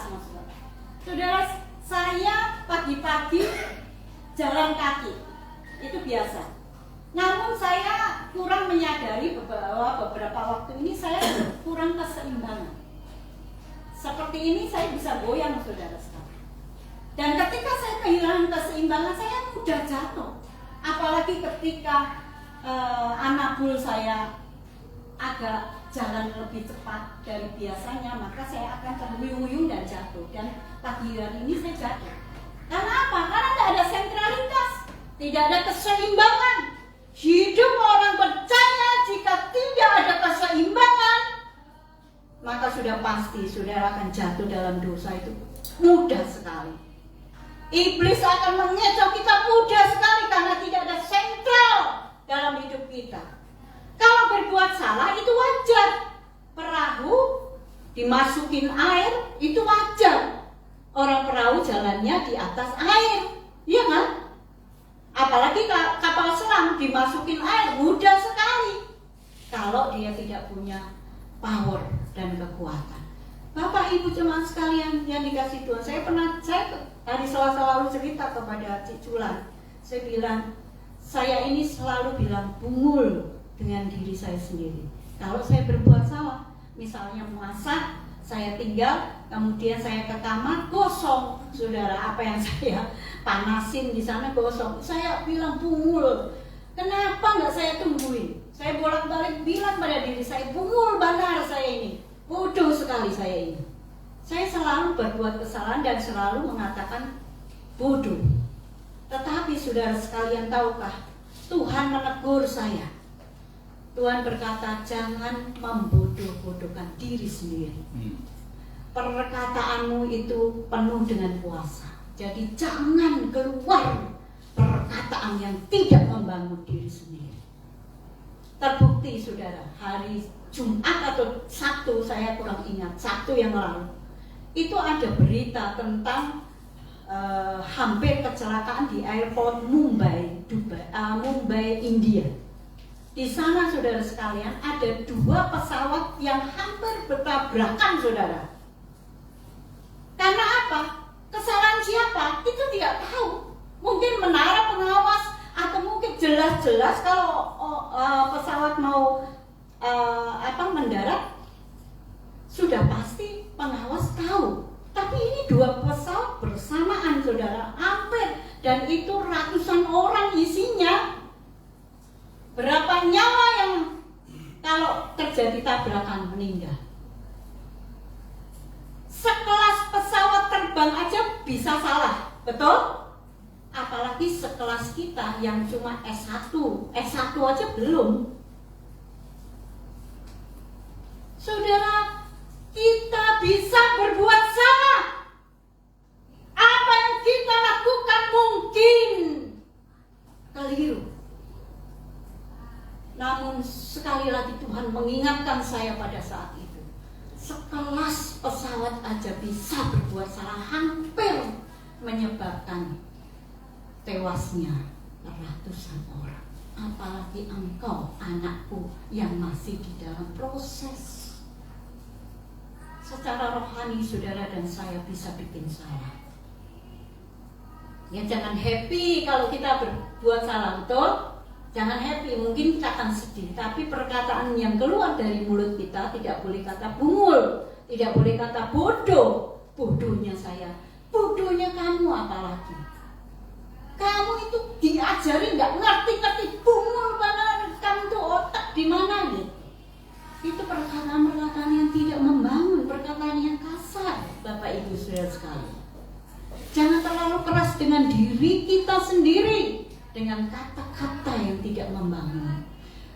maksudnya. Saudara, saya pagi-pagi jalan kaki, itu biasa. Namun saya kurang menyadari bahwa beberapa waktu ini saya kurang keseimbangan. Seperti ini saya bisa goyang, saudara sekalian. Dan ketika saya kehilangan keseimbangan, saya mudah jatuh. Apalagi ketika anabul saya agak jalan lebih cepat dari biasanya, maka saya akan terhuyung-huyung dan jatuh. Dan pagi hari ini saya jatuh. Karena apa? Karena tidak ada sentralitas, tidak ada keseimbangan. Hidup orang percaya jika tidak ada keseimbangan, maka sudah pasti saudara akan jatuh dalam dosa itu mudah sekali. Iblis akan mengecoh kita mudah sekali karena tidak ada sentral dalam hidup kita. Kalau berbuat salah itu wajar. Perahu dimasukin air itu wajar. Orang perahu jalannya di atas air, iya kan? Apalagi kapal selam dimasukin air mudah sekali kalau dia tidak punya power dan kekuatan. Bapak Ibu jemaat sekalian yang dikasih Tuhan, saya tadi selalu cerita kepada Cik Culan. Saya bilang, saya ini selalu bilang bungul dengan diri saya sendiri. Kalau saya berbuat salah, misalnya masak, saya tinggal, kemudian saya ke kamar, gosong, saudara, apa yang saya panasin di sana gosong. Saya bilang bungul. Kenapa nggak saya tungguin? Saya bolak-balik bilang pada diri saya, bungul benar saya ini. Bodoh sekali saya ini. Saya selalu berbuat kesalahan dan selalu mengatakan bodoh. Tetapi saudara sekalian tahukah, Tuhan menegur saya. Tuhan berkata, jangan membodoh-bodohkan diri sendiri. Perkataanmu itu penuh dengan kuasa. Jadi jangan keluar perkataan yang tidak membangun diri sendiri. Terbukti saudara, hari Jumat atau Sabtu, saya kurang ingat, Sabtu yang lalu, itu ada berita tentang hampir kecelakaan di airport Mumbai, India. Di sana saudara sekalian ada 2 pesawat yang hampir bertabrakan saudara. Karena apa? Kesalahan siapa? Kita tidak tahu. Mungkin menara pengawas atau mungkin jelas-jelas kalau pesawat mau mendarat, sudah pasti pengawas tahu. Tapi ini 2 pesawat bersamaan saudara, hampir, dan itu ratusan orang isinya. Berapa nyawa yang kalau terjadi tabrakan meninggal? Sekelas pesawat terbang aja bisa salah, betul? Apalagi sekelas kita yang cuma S1 aja belum. Saudara, kita bisa berbuat salah. Apa yang kita lakukan mungkin keliru. Namun sekali lagi Tuhan mengingatkan saya pada saat itu. Sekelas pesawat aja bisa berbuat salah, hampir menyebabkan tewasnya ratusan orang. Apalagi engkau, anakku, yang masih di dalam proses. Secara rohani saudara dan saya bisa bikin salah. Ya jangan happy kalau kita berbuat salah, betul? Jangan happy, mungkin kita akan sedih. Tapi perkataan yang keluar dari mulut kita tidak boleh kata bungul, tidak boleh kata bodoh. Bodohnya saya, bodohnya kamu apalagi. Kamu itu diajari nggak ngerti bungul mana kamu tuh otak di mana gitu. Itu perkataan-perkataan yang tidak membangun, perkataan yang kasar, Bapak Ibu saudara sekalian. Jangan terlalu keras dengan diri kita sendiri, dengan kata-kata yang tidak membangun.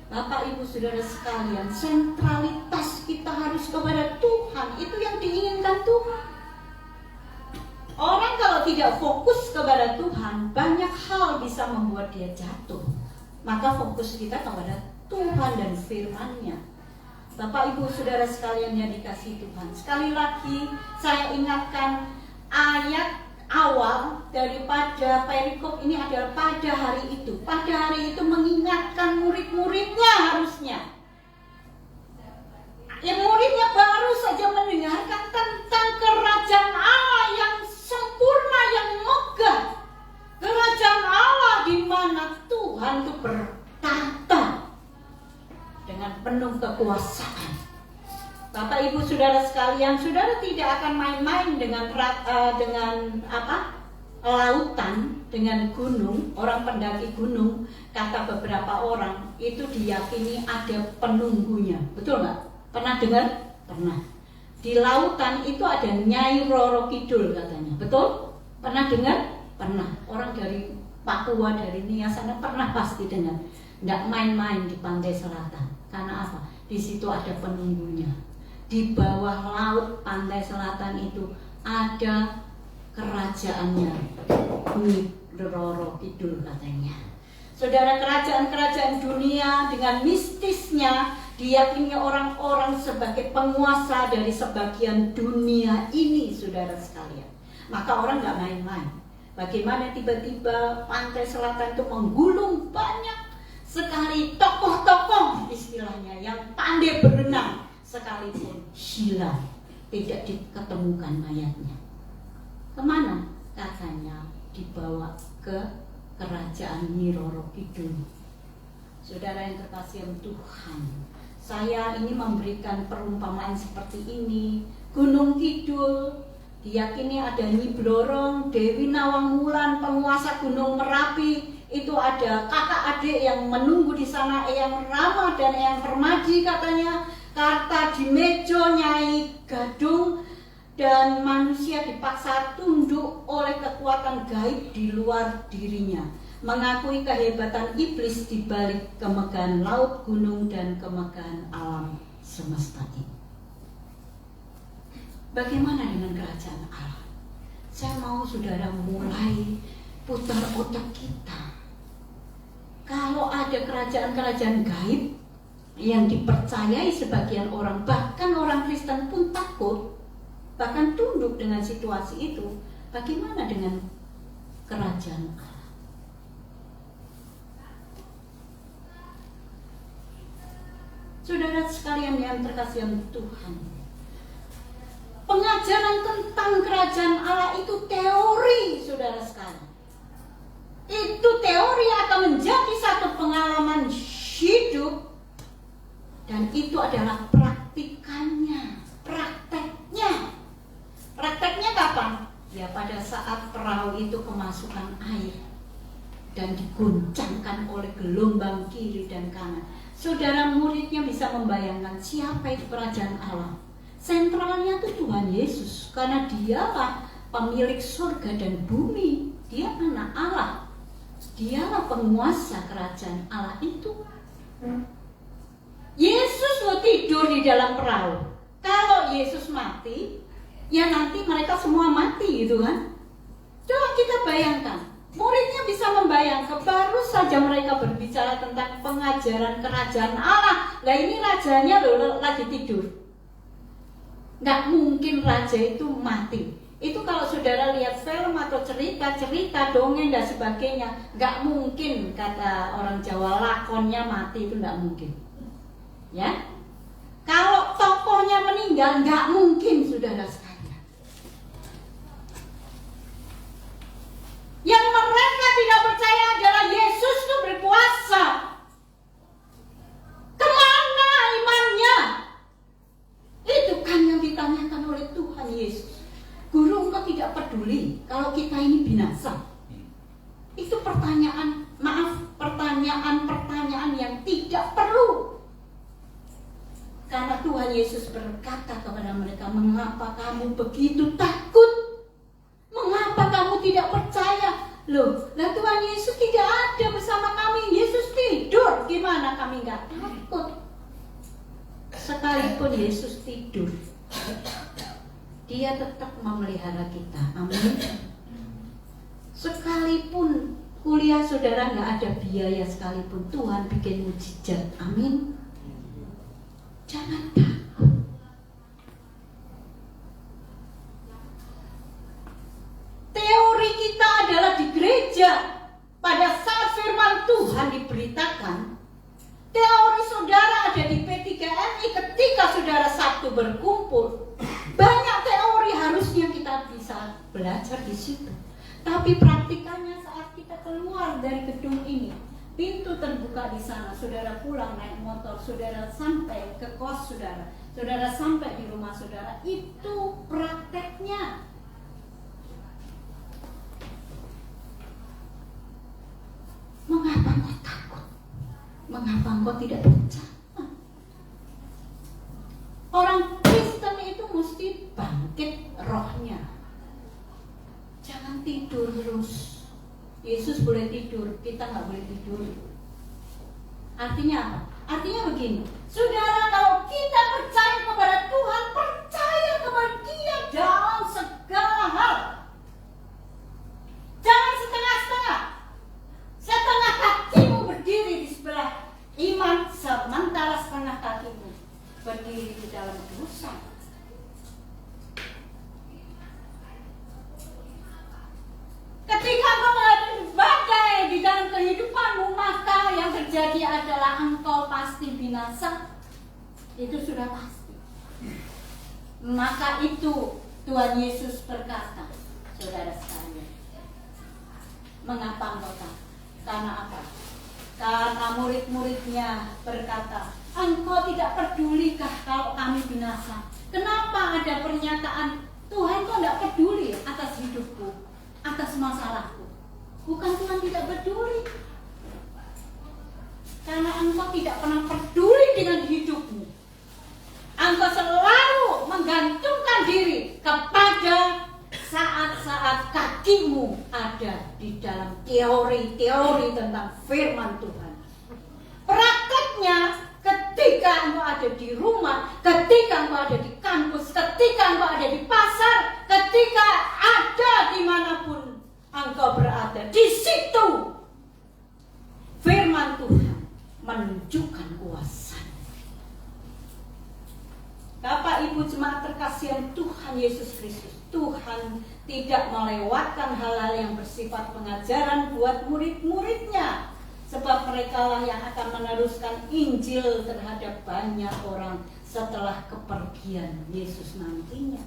Bapak Ibu saudara sekalian, sentralitas kita harus kepada Tuhan. Itu yang diinginkan Tuhan. Orang kalau tidak fokus kepada Tuhan, banyak hal bisa membuat dia jatuh. Maka fokus kita kepada Tuhan dan firman-Nya. Bapak Ibu saudara sekalian yang dikasihi Tuhan, sekali lagi saya ingatkan ayat awal daripada perikop ini adalah pada hari itu. Pada hari itu mengingatkan murid-muridnya harusnya. Yang muridnya baru saja mendengarkan tentang kerajaan Allah yang sempurna, yang megah. Kerajaan Allah di mana Tuhan itu bertata dengan penuh kekuasaan. Bapak Ibu saudara sekalian, saudara tidak akan main-main dengan lautan dengan gunung, orang pendaki gunung, kata beberapa orang itu diyakini ada penunggunya. Betul nggak? Pernah dengar? Pernah. Di lautan itu ada Nyai Roro Kidul katanya. Betul? Pernah dengar? Pernah. Orang dari Papua, dari Nia sana pernah pasti dengar. Nggak main-main di pantai selatan. Karena apa? Di situ ada penunggunya. Di bawah laut pantai selatan itu ada kerajaannya Nyai Roro Kidul katanya. Saudara, kerajaan-kerajaan dunia dengan mistisnya diyakini orang-orang sebagai penguasa dari sebagian dunia ini, saudara sekalian. Maka orang nggak main-main. Bagaimana tiba-tiba pantai selatan itu menggulung banyak sekali tokoh-tokoh istilahnya yang pandai berenang, sekalipun hilang, tidak diketemukan mayatnya. Kemana? Katanya dibawa ke kerajaan Nyi Roro Kidul. Saudara yang terkasih Tuhan, saya ini memberikan perumpamaan seperti ini. Gunung Kidul diyakini ada Nyi Blorong, Dewi Nawang Wulan, penguasa Gunung Merapi. Itu ada kakak adik yang menunggu di sana, Eyang Rama dan Eyang Permadi katanya. Kartadimejo, Nyai Gadung, dan manusia dipaksa tunduk oleh kekuatan gaib di luar dirinya, mengakui kehebatan iblis di balik kemegahan laut, gunung, dan kemegahan alam semesta ini. Bagaimana dengan kerajaan Allah? Saya mau saudara mulai putar otak kita. Kalau ada kerajaan-kerajaan gaib yang dipercayai sebagian orang, bahkan orang Kristen pun takut, bahkan tunduk dengan situasi itu, bagaimana dengan kerajaan Allah? Saudara sekalian yang terkasih Tuhan, pengajaran tentang kerajaan Allah itu teori, saudara sekalian. Itu teori akan menjadi satu pengalaman hidup, dan itu adalah praktikannya, prakteknya. Prakteknya kapan? Ya pada saat perahu itu kemasukan air dan diguncangkan oleh gelombang kiri dan kanan. Saudara, muridnya bisa membayangkan siapa itu kerajaan Allah. Sentralnya itu Tuhan Yesus, karena dialah pemilik surga dan bumi. Dia anak Allah. Dialah penguasa kerajaan Allah itu. Yesus mau tidur di dalam perahu. Kalau Yesus mati, ya nanti mereka semua mati gitu kan. Coba kita bayangkan, muridnya bisa membayangkan, baru saja mereka berbicara tentang pengajaran kerajaan Allah. Nah ini rajanya loh lagi tidur. Nggak mungkin raja itu mati. Itu kalau saudara lihat film atau cerita dongeng dan sebagainya, nggak mungkin, kata orang Jawa, lakonnya mati, itu nggak mungkin. Ya, kalau tokohnya meninggal, nggak mungkin, saudara sekalian. Yang mereka tidak percaya adalah Yesus itu berkuasa. Kemana imannya? Itu kan yang ditanyakan oleh Tuhan Yesus. Guru, engkau tidak peduli kalau kita ini binasa? Itu pertanyaan yang tidak perlu. Karena Tuhan Yesus berkata kepada mereka, mengapa kamu begitu takut? Mengapa kamu tidak percaya? Loh, nah Tuhan Yesus tidak ada bersama kami. Yesus tidur, gimana kami nggak takut? Sekalipun Yesus tidur, Dia tetap memelihara kita. Amin. Sekalipun kuliah saudara nggak ada biaya sekalipun, Tuhan bikin mujizat. Amin. Jangan takut. Teori kita adalah di gereja. Pada saat firman Tuhan diberitakan, teori saudara ada di P3MI ketika saudara Sabtu berkumpul. Banyak teori harusnya kita bisa belajar di situ. Tapi praktikannya saat kita keluar dari gedung ini, pintu terbuka di sana, saudara pulang naik motor, saudara sampai ke kos saudara, saudara sampai di rumah saudara, itu prakteknya. engkau tidak percaya. Orang Kristen itu mesti bangkit rohnya. Jangan tidur terus. Yesus boleh tidur, kita nggak boleh tidur. Artinya apa? Artinya begini, saudara, kalau kita percaya kepada Tuhan, percaya kepada Dia dalam segala hal. Jangan setengah-setengah. Setengah kakimu berdiri di sebelah iman, sementara setengah kakimu berdiri di dalam dosa. Ketika engkau menghadapi badai di dalam kehidupanmu, maka yang terjadi adalah engkau pasti binasa. Itu sudah pasti. Maka itu Tuhan Yesus berkata, saudara sekalian, mengapa engkau takut? Karena apa? Karena murid-muridnya berkata, engkau tidak pedulikah kalau kami binasa? Kenapa ada pernyataan Tuhan kok tidak peduli atas hidupku, atas masalahku? Bukan Tuhan tidak peduli, karena engkau tidak pernah peduli dengan hidupmu. Engkau selalu menggantungkan diri kepada saat-saat kakimu ada di dalam teori-teori tentang firman Tuhan. Prakteknya, ketika engkau ada di rumah, ketika engkau ada di kampus, ketika engkau ada di pasar, ketika ada dimanapun engkau berada, di situ firman Tuhan menunjukkan kuasa. Bapak Ibu jemaat terkasihan Tuhan Yesus Kristus, Tuhan tidak melewatkan hal-hal yang bersifat pengajaran buat murid-muridnya, sebab mereka lah yang akan meneruskan Injil terhadap banyak orang setelah kepergian Yesus nantinya.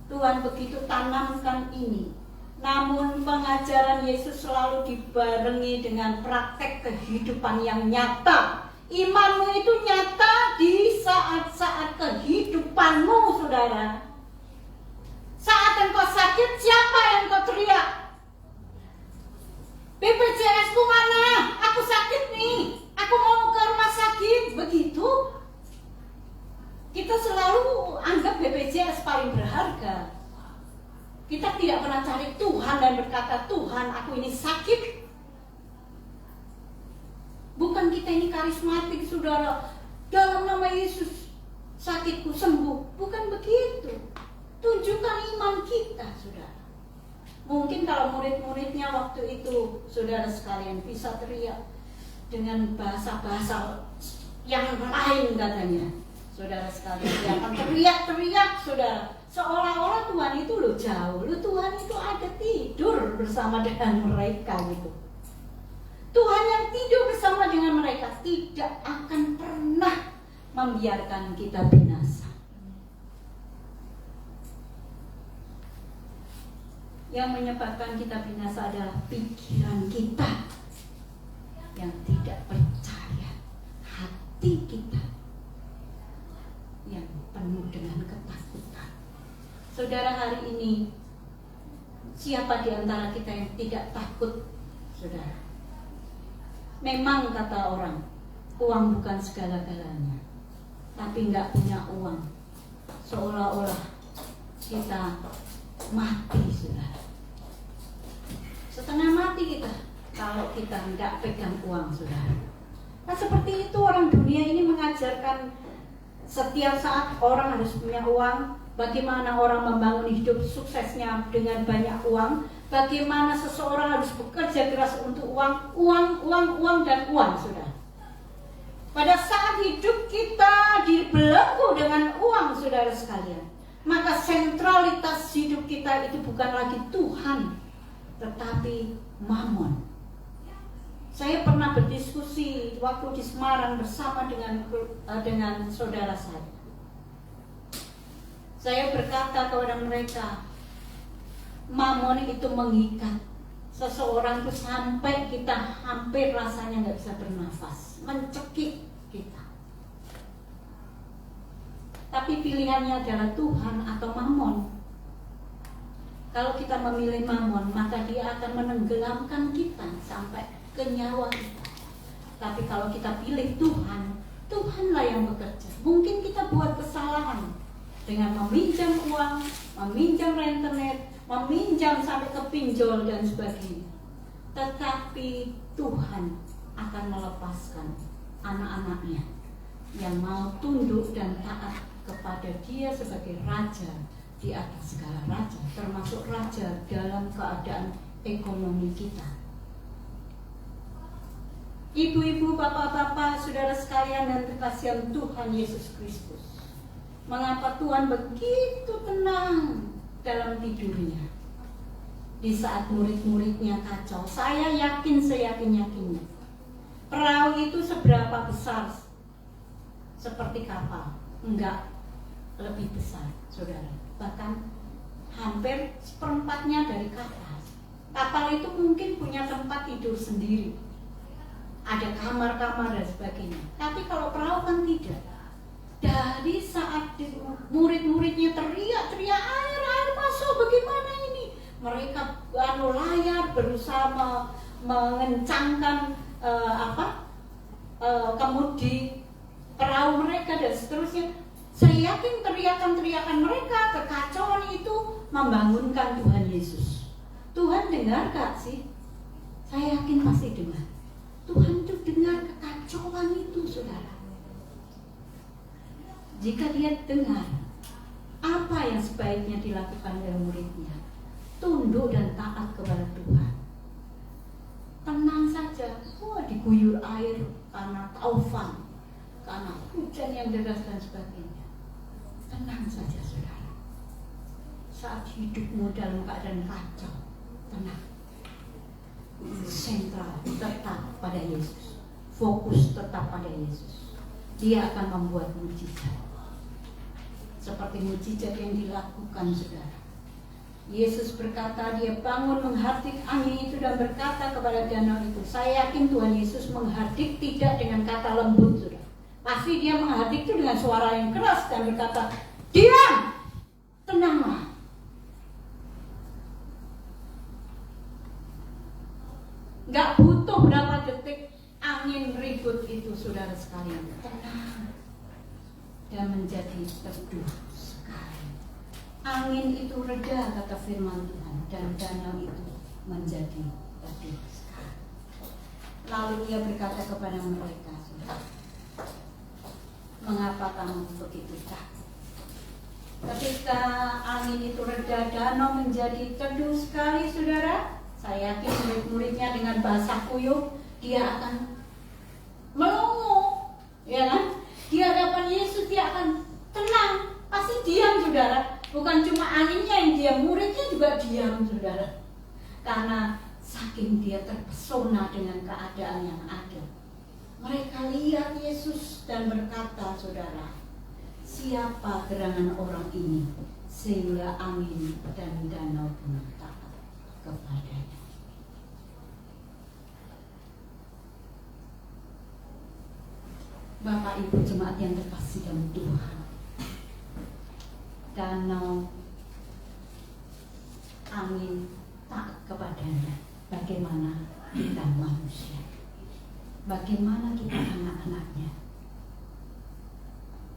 Tuhan begitu tanamkan ini. Namun pengajaran Yesus selalu dibarengi dengan praktek kehidupan yang nyata. Imanmu itu nyata di saat-saat kehidupanmu, saudara. Saat engkau sakit, siapa yang kau teriak? BPJS ku mana? Aku sakit nih, aku mau ke rumah sakit. Begitu. Kita selalu anggap BPJS paling berharga. Kita tidak pernah cari Tuhan dan berkata, Tuhan, aku ini sakit. Bukan kita ini karismatik, saudara. Dalam nama Yesus, sakitku sembuh. Bukan begitu. Tunjukkan iman kita, saudara. Mungkin kalau murid-muridnya waktu itu, saudara sekalian, bisa teriak dengan bahasa-bahasa yang lain katanya. Saudara sekalian, dia akan teriak-teriak, saudara. Seolah-olah Tuhan itu loh jauh. Tuhan itu ada tidur bersama dengan mereka gitu. Tuhan yang tidur bersama dengan mereka tidak akan pernah membiarkan kita binasa. Yang menyebabkan kita binasa adalah pikiran kita yang tidak percaya, hati kita yang penuh dengan ketakutan. Saudara, hari ini siapa di antara kita yang tidak takut, saudara? Memang kata orang, uang bukan segala-galanya. Tapi nggak punya uang, seolah-olah kita mati, saudara. Setengah mati kita kalau kita nggak pegang uang, saudara. Nah seperti itu orang dunia ini mengajarkan setiap saat orang harus punya uang. Bagaimana orang membangun hidup suksesnya dengan banyak uang. Bagaimana seseorang harus bekerja keras untuk uang, dan uang, saudara. Pada saat hidup kita dibelenggu dengan uang, saudara sekalian, maka sentralitas hidup kita itu bukan lagi Tuhan, tetapi mamon. Saya pernah berdiskusi waktu di Semarang bersama dengan saudara saya. Saya berkata kepada mereka, mamon itu mengikat seseorang itu sampai kita hampir rasanya nggak bisa bernafas, mencekik kita. Tapi pilihannya adalah Tuhan atau mamon. Kalau kita memilih mamon, maka dia akan menenggelamkan kita sampai ke nyawa kita. Tapi kalau kita pilih Tuhan, Tuhanlah yang bekerja. Mungkin kita buat kesalahan dengan meminjam uang, meminjam rentenir, meminjam sampai ke pinjol dan sebagainya. Tetapi Tuhan akan melepaskan anak-anaknya yang mau tunduk dan taat kepada Dia sebagai Raja di atas segala raja, termasuk Raja dalam keadaan ekonomi kita. Ibu-ibu, bapak-bapak, saudara sekalian dan kekasihan Tuhan Yesus Kristus, mengapa Tuhan begitu tenang dalam tidurnya di saat murid-muridnya kacau? Saya yakin, seyakin-yakinnya, perahu itu seberapa besar seperti kapal? Enggak, lebih besar, saudara. Bahkan hampir seperempatnya dari kapal. Kapal itu mungkin punya tempat tidur sendiri, ada kamar-kamar dan sebagainya. Tapi kalau perahu kan tidak. Dari saat murid-muridnya teriak-teriak, air masuk, bagaimana ini? Mereka layar berusaha mengencangkan kemudi perahu mereka dan seterusnya. Saya yakin teriakan-teriakan mereka, kekacauan itu membangunkan Tuhan Yesus. Tuhan dengar gak sih? Saya yakin pasti dengar. Tuhan itu dengar kekacauan itu, saudara. Jika Dia dengar, apa yang sebaiknya dilakukan oleh muridnya? Tunduk dan taat kepada Tuhan. Tenang saja, diguyur air karena taufan, karena hujan yang deras dan sebagainya. Tenang saja, saudara. Saat hidupmu dalam keadaan kacau, tenang. Sentral tetap pada Yesus, fokus tetap pada Yesus. Dia akan membuat mujizat, seperti mujizat yang dilakukan, saudara. Yesus berkata, Dia bangun menghardik angin itu dan berkata kepada danau itu. Saya yakin Tuhan Yesus menghardik tidak dengan kata lembut, saudara. Pasti Dia menghardik itu dengan suara yang keras dan berkata, diam, tenanglah. Gak butuh berapa detik angin ribut itu, saudara sekalian, tenang dan menjadi teduh sekali. Angin itu reda, kata firman Tuhan, dan danau itu menjadi teduh sekali. Lalu Ia berkata kepada mereka, saudara, mengapa kamu begitu takut? Ketika angin itu reda, danau menjadi teduh sekali, saudara. Saya yakin murid-muridnya dengan bahasa kuyup, dia akan melongo, ya kan? Di hadapan Yesus dia akan tenang, pasti diam, saudara. Bukan cuma anginnya yang diam, muridnya juga diam, saudara. Karena saking dia terpesona dengan keadaan yang ada. Mereka lihat Yesus dan berkata, saudara, siapa gerangan orang ini sehingga angin dan danau pun taat kepadanya. Bapak Ibu jemaat yang terkasih dalam Tuhan, danau, angin taat kepadanya. Bagaimana kita manusia? Bagaimana kita anak-anaknya?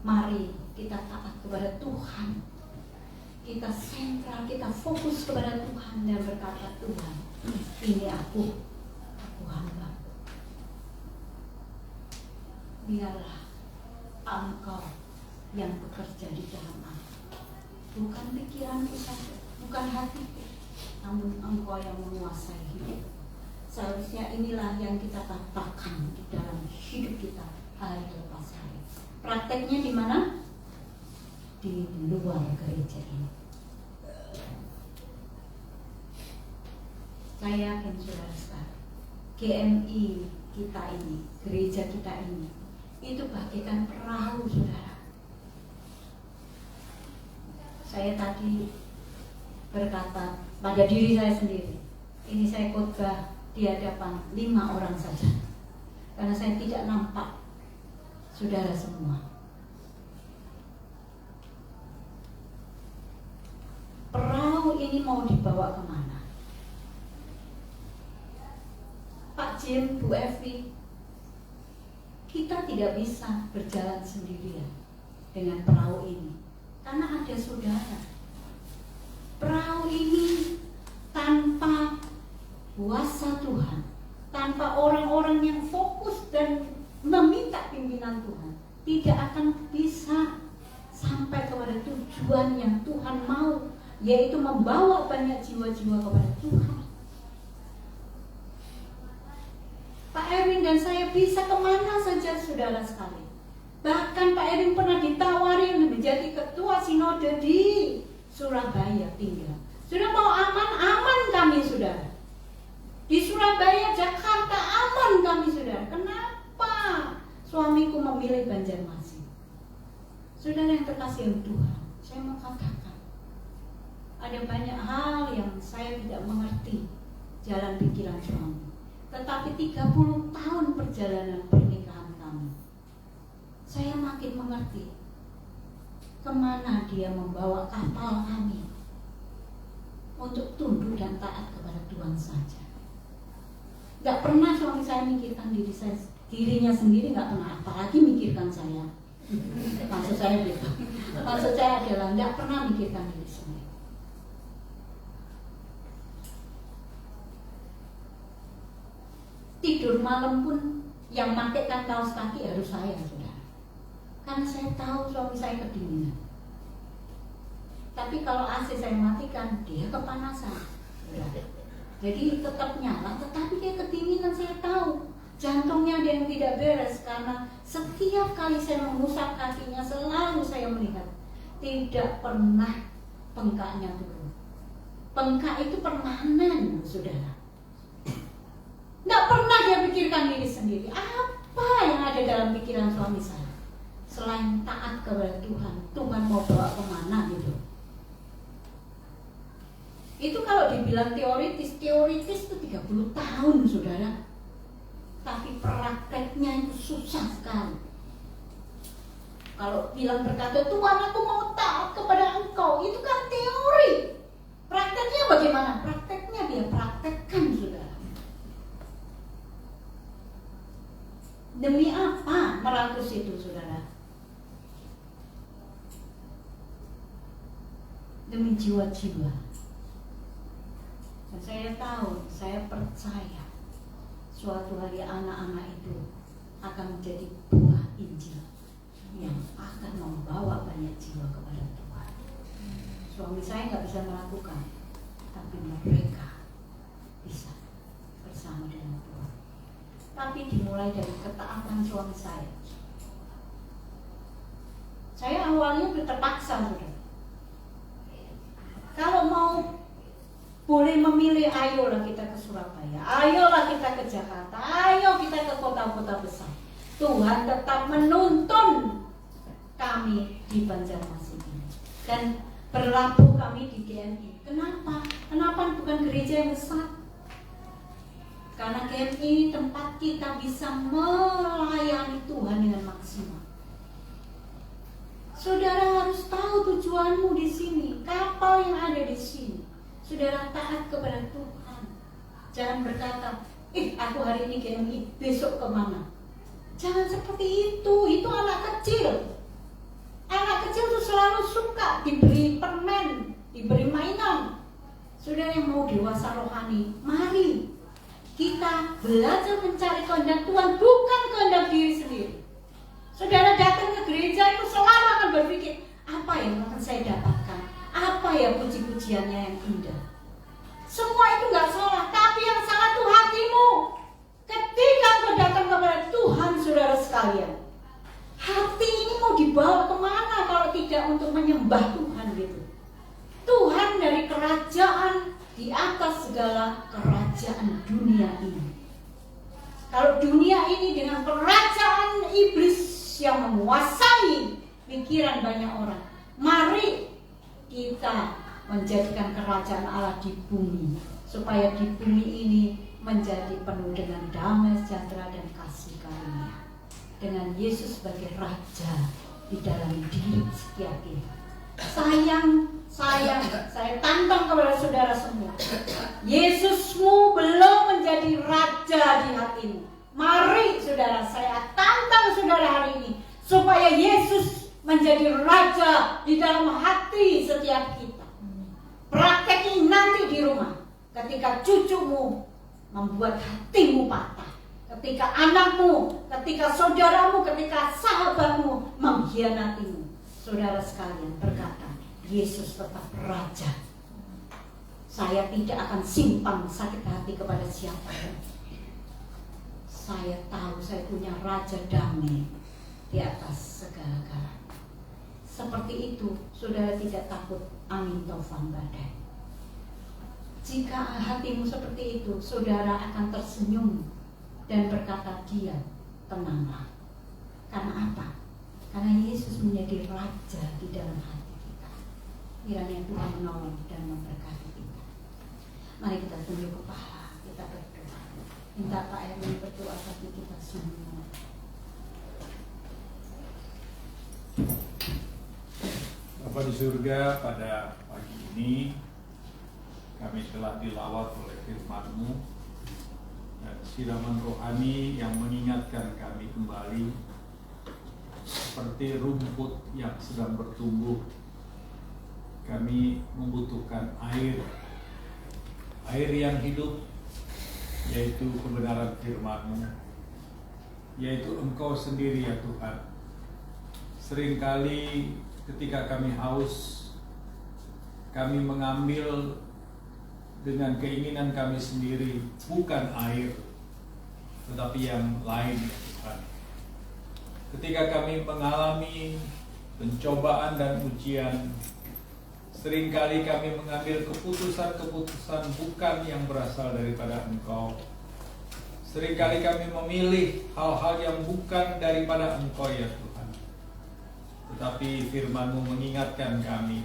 Mari kita taat kepada Tuhan. Kita sentral, kita fokus kepada Tuhan dan berkata, Tuhan, ini aku hamba. Biarlah Engkau yang bekerja di dalam aku. Bukan pikiranku saja, bukan hatiku, namun Engkau yang menguasai hidup. Seharusnya inilah yang kita katakan di dalam hidup kita hari lepas hari. Prakteknya di mana? Di luar gereja ini. Saya yakin saudara sekalian, GMI kita ini, gereja kita ini, itu bagaikan perahu, saudara. Saya tadi berkata pada diri saya sendiri, ini saya khotbah di hadapan 5 orang saja, karena saya tidak nampak saudara semua. Perahu ini mau dibawa kemana? Pak Jim, Bu Evi, kita tidak bisa berjalan sendirian dengan perahu ini, karena ada saudara. Perahu ini tanpa kuasa Tuhan, tanpa orang-orang yang fokus dan meminta pimpinan Tuhan, tidak akan bisa sampai kepada tujuan yang Tuhan mau, yaitu membawa banyak jiwa-jiwa kepada Tuhan. Pak Erwin dan saya bisa kemana saja, saudara sekalian. Bahkan Pak Erwin pernah ditawari menjadi ketua sinode di Surabaya tinggal. Sudah mau aman kami, saudara. Di Surabaya, Jakarta aman kami, saudara. Kenapa suamiku memilih Banjarmasin? Saudara yang terkasih oleh Tuhan, saya mau katakan, ada banyak hal yang saya tidak mengerti jalan pikiran suami. Tetapi 30 tahun perjalanan pernikahan kami, saya makin mengerti kemana dia membawa kapal kami untuk tunduk dan taat kepada Tuhan saja. Gak pernah suami saya mikirkan dirinya sendiri, gak pernah, apalagi mikirkan saya. Maksud saya gitu. Maksud saya adalah gak pernah mikirkan diri sendiri. Tidur malam pun yang makaikan kaos kaki harus saya, saudara. Karena saya tahu suami saya kedinginan. Tapi kalau AC saya matikan, dia kepanasan, saudara. Jadi tetap nyala, tetapi dia kedinginan, saya tahu. Jantungnya ada yang tidak beres, karena setiap kali saya mengusap kakinya selalu saya melihat tidak pernah bengkaknya turun. Bengkak itu permanen, saudara. Nggak pernah dia pikirkan diri sendiri. Apa yang ada dalam pikiran suami saya? Selain taat kepada Tuhan, Tuhan mau bawa kemana gitu. Itu kalau dibilang teoritis itu 30 tahun, saudara. Tapi prakteknya itu susah sekali. Kalau bilang berkata, Tuhan aku mau taat kepada Engkau, itu kan teori. Prakteknya bagaimana? Prakteknya dia praktekkan, saudara. Demi apa meratus itu, saudara? Demi jiwa-jiwa. Dan saya tahu, saya percaya suatu hari anak-anak itu akan menjadi buah Injil yang akan membawa banyak jiwa kepada Tuhan. Suami saya nggak bisa melakukan, tapi mereka bisa bersama dengan Tuhan. Tapi dimulai dari ketaatan suami saya. Saya awalnya terpaksa, saudara. Kalau mau boleh memilih, ayolah kita ke Surabaya, ayolah kita ke Jakarta, ayo kita ke kota-kota besar. Tuhan tetap menuntun kami di Banjarmasin ini dan berlabuh kami di GMI. Kenapa? Kenapa bukan gereja yang besar? Karena GMI ini tempat kita bisa melayani Tuhan dengan maksimal. Saudara harus tahu tujuanmu di sini, kapal yang ada di sini. Saudara taat kepada Tuhan. Jangan berkata, aku hari ini GMI, besok kemana? Jangan seperti itu anak kecil. Anak kecil itu selalu suka diberi permen, diberi mainan. Saudara yang mau dewasa rohani, mari kita belajar mencari kehendak Tuhan, bukan kehendak diri sendiri. Saudara datang ke gereja itu selalu akan berpikir, apa yang akan saya dapatkan? Apa ya puji-pujiannya yang indah? Semua itu nggak salah, tapi yang salah itu hatimu. Ketika kau datang kepada Tuhan, saudara sekalian, hati ini mau dibawa kemana kalau tidak untuk menyembah Tuhan gitu? Tuhan dari kerajaan di atas segala kerajaan dunia ini. Kalau dunia ini dengan kerajaan iblis yang menguasai pikiran banyak orang, mari kita menjadikan kerajaan Allah di bumi, supaya di bumi ini menjadi penuh dengan damai, sejahtera, dan kasih karunia, dengan Yesus sebagai Raja di dalam diri setiap kita. Saya tantang kepada saudara semua, Yesusmu belum menjadi Raja di hatimu. Mari saudara, saya tantang saudara hari ini, supaya Yesus menjadi raja di dalam hati setiap kita. Praktekin nanti di rumah, ketika cucumu membuat hatimu patah, ketika anakmu, ketika saudaramu, ketika sahabatmu mengkhianatimu, saudara sekalian berkata, Yesus tetap raja. Saya tidak akan simpan sakit hati kepada siapa. Saya tahu saya punya raja damai di atas segala-galanya. Seperti itu, saudara tidak takut angin taufan badai. Jika hatimu seperti itu, saudara akan tersenyum dan berkata, diam, tenanglah. Karena apa? Karena Yesus menjadi raja di dalam hati kita. Kiranya Tuhan menolong dan memberkati kita. Mari kita tunduk kepala, kita berdoa. Minta Pak Erwin berdoa bagi kita semua. Bapa di surga, pada pagi ini kami telah dilawat oleh firman-Mu dan siraman rohani yang mengingatkan kami kembali seperti rumput yang sedang bertumbuh. Kami membutuhkan air yang hidup, yaitu kebenaran firman-Mu, yaitu Engkau sendiri ya Tuhan. Seringkali ketika kami haus, kami mengambil dengan keinginan kami sendiri, bukan air, tetapi yang lain ya Tuhan. Ketika kami mengalami pencobaan dan ujian, seringkali kami mengambil keputusan-keputusan bukan yang berasal daripada Engkau. Seringkali kami memilih hal-hal yang bukan daripada Engkau ya Tuhan. Tetapi firman-Mu mengingatkan kami,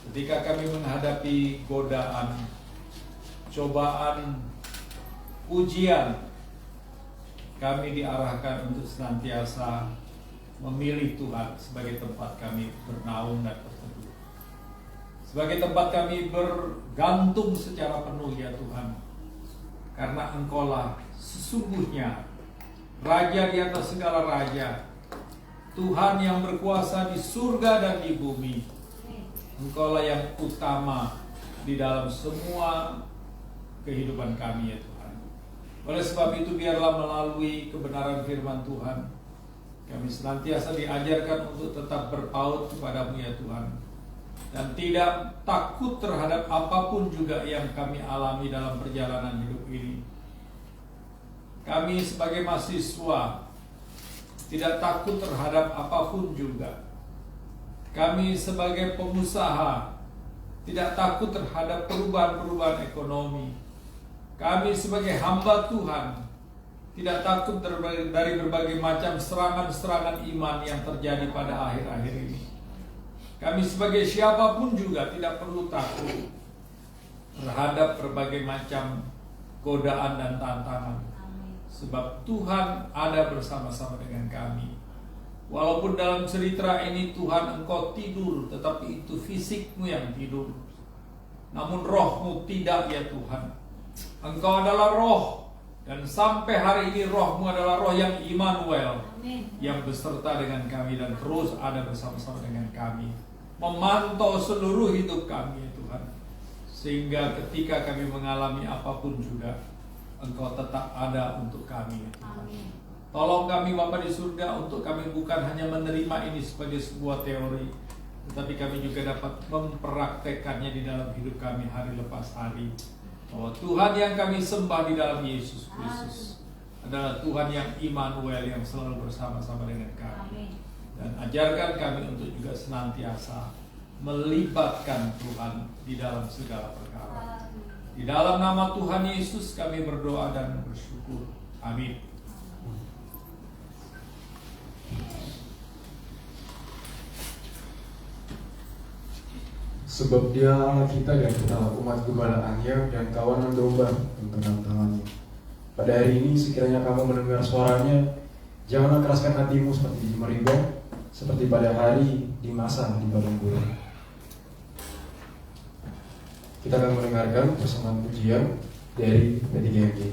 ketika kami menghadapi godaan, cobaan, ujian, kami diarahkan untuk senantiasa memilih Tuhan sebagai tempat kami bernaung dan berteduh, sebagai tempat kami bergantung secara penuh ya Tuhan. Karena Engkaulah sesungguhnya Raja di atas segala raja, Tuhan yang berkuasa di surga dan di bumi. Engkaulah yang utama di dalam semua kehidupan kami ya Tuhan. Oleh sebab itu biarlah melalui kebenaran firman Tuhan, kami senantiasa diajarkan untuk tetap berpaut kepadamu ya Tuhan, dan tidak takut terhadap apapun juga yang kami alami dalam perjalanan hidup ini. Kami sebagai mahasiswa tidak takut terhadap apapun juga. Kami sebagai pengusaha tidak takut terhadap perubahan-perubahan ekonomi. Kami sebagai hamba Tuhan tidak takut dari berbagai macam serangan-serangan iman yang terjadi pada akhir-akhir ini. Kami sebagai siapapun juga tidak perlu takut terhadap berbagai macam godaan dan tantangan. Sebab Tuhan ada bersama-sama dengan kami. Walaupun dalam cerita ini Tuhan Engkau tidur, tetapi itu fisikmu yang tidur, namun rohmu tidak ya Tuhan. Engkau adalah roh, dan sampai hari ini rohmu adalah roh yang Immanuel, yang beserta dengan kami dan terus ada bersama-sama dengan kami, memantau seluruh hidup kami ya Tuhan. Sehingga ketika kami mengalami apapun juga, Engkau tetap ada untuk kami ya Tuhan. Tolong kami Bapa di surga, untuk kami bukan hanya menerima ini sebagai sebuah teori, tetapi kami juga dapat mempraktekannya di dalam hidup kami hari lepas hari. Bahwa Tuhan yang kami sembah di dalam Yesus Kristus adalah Tuhan yang Immanuel, yang selalu bersama-sama dengan kami. Dan ajarkan kami untuk juga senantiasa melibatkan Tuhan di dalam segala perkara. Di dalam nama Tuhan Yesus kami berdoa dan bersyukur. Amin. Sebab Dia Allah kita dan kita umat gembalaannya dan kawanan domba yang tenang tangannya. Pada hari ini sekiranya kamu mendengar suaranya, janganlah keraskan hatimu seperti di Meriba, seperti pada hari di masa di padang gurun. Kita akan mendengarkan persembahan pujian dari P3MJ.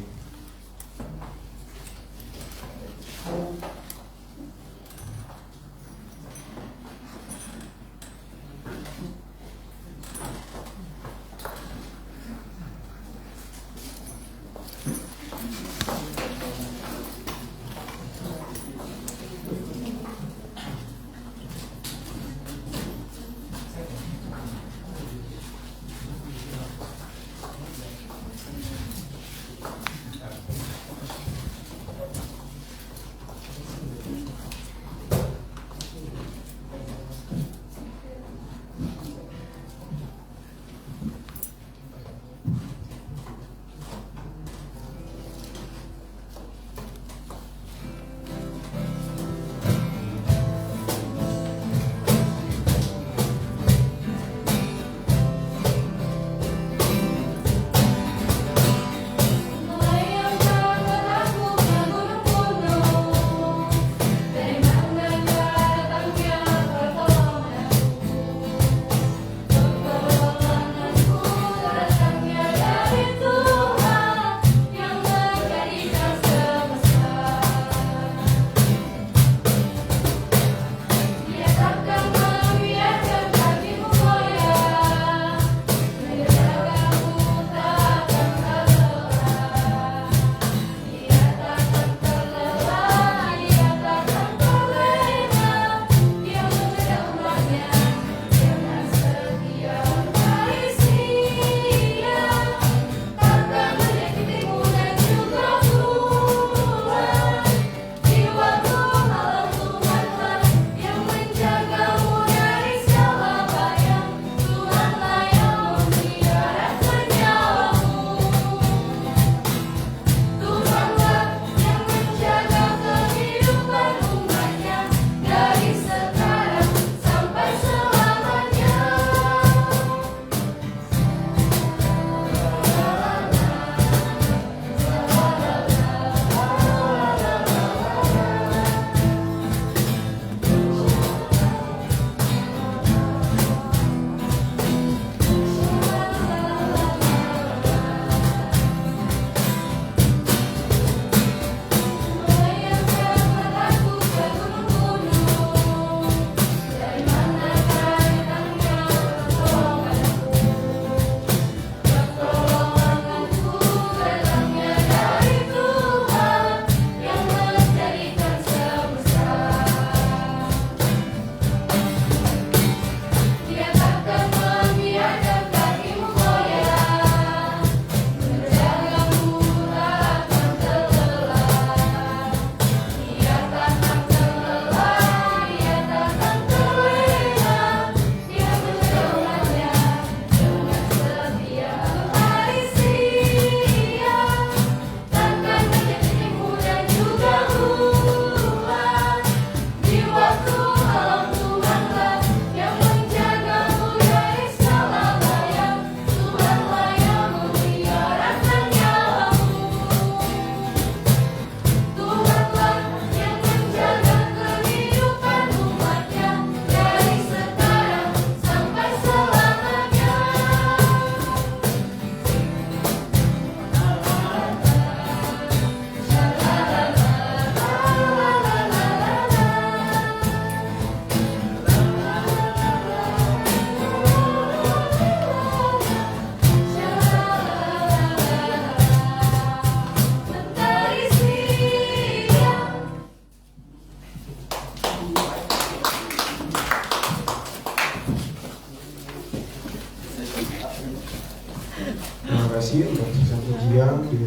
Terima kasih untuk pujian di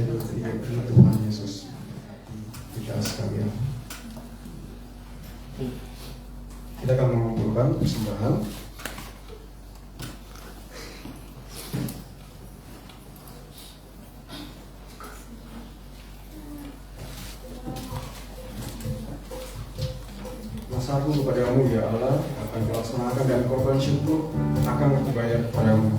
Tuhan Yesus kita sekalian. Kita akan mengumpulkan persembahan. Masaku kepadamu ya Allah akan dilaksanakan dan korban syukur akan kubayar kepadamu.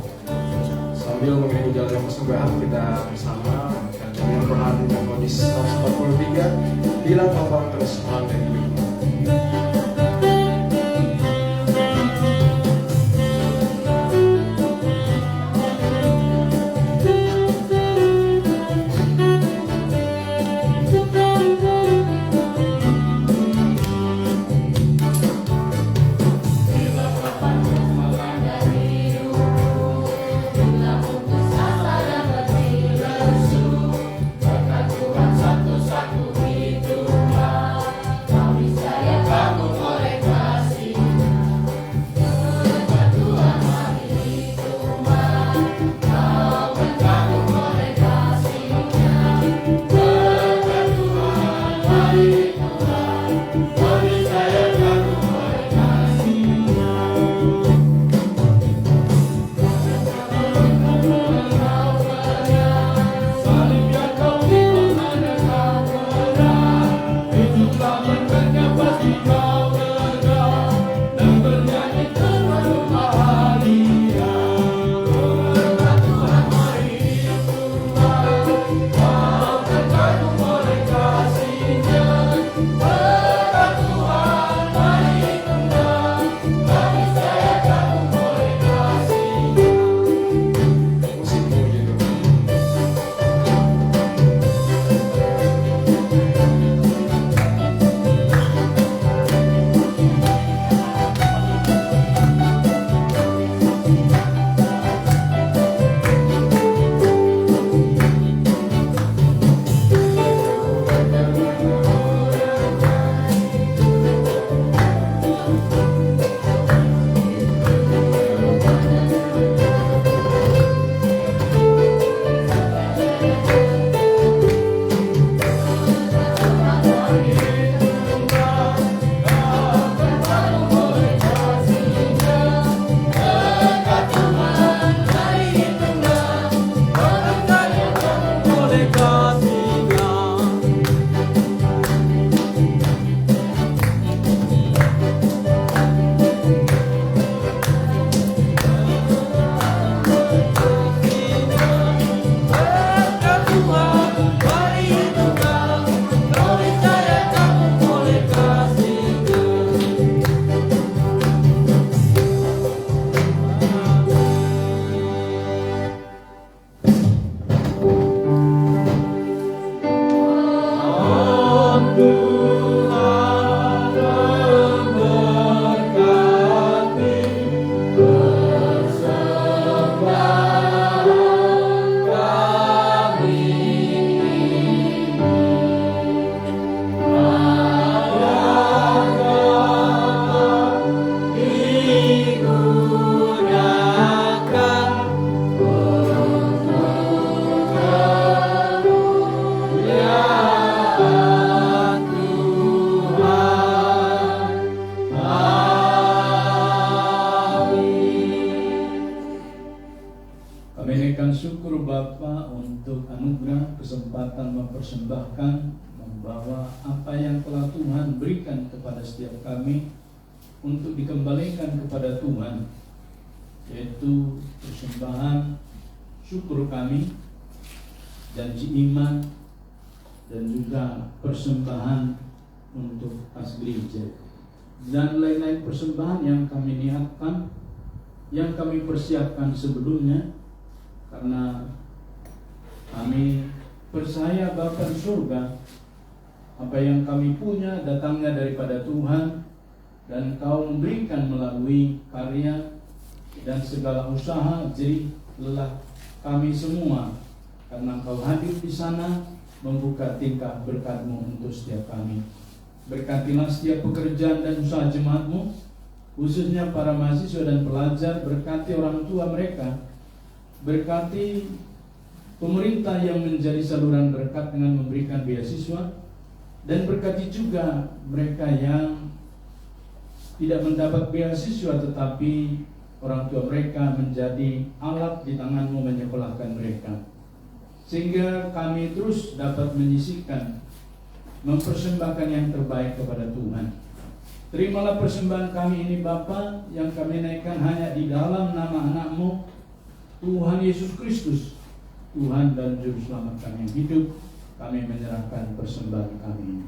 Sambil mengiringi jalannya persembahan kita bersama dan dengan perhatian kondis 143 bilang apa terus melanggar hidupmu. kesempatan mempersembahkan, membawa apa yang telah Tuhan berikan kepada setiap kami untuk dikembalikan kepada Tuhan, yaitu persembahan syukur kami, janji iman, dan juga persembahan untuk kas gereja dan lain-lain persembahan yang kami niatkan, yang kami persiapkan sebelumnya, karena kami percaya Bapa di surga, apa yang kami punya datangnya daripada Tuhan, dan Kau memberikan melalui karya dan segala usaha jerih lelah kami semua, karena Kau hadir di sana membuka tingkah berkat-Mu untuk setiap kami. Berkatilah setiap pekerjaan dan usaha jemaat-Mu, khususnya para mahasiswa dan pelajar. Berkati orang tua mereka, Berkati pemerintah yang menjadi saluran berkat dengan memberikan beasiswa, dan berkati juga mereka yang tidak mendapat beasiswa tetapi orang tua mereka menjadi alat di tangan-Mu menyekolahkan mereka, sehingga kami terus dapat menyisihkan, mempersembahkan yang terbaik kepada Tuhan. Terimalah persembahan kami ini Bapa, yang kami naikkan hanya di dalam nama anak-Mu Tuhan Yesus Kristus, Tuhan dan Juru Selamat kami yang hidup. Kami menyerahkan persembahan kami ini.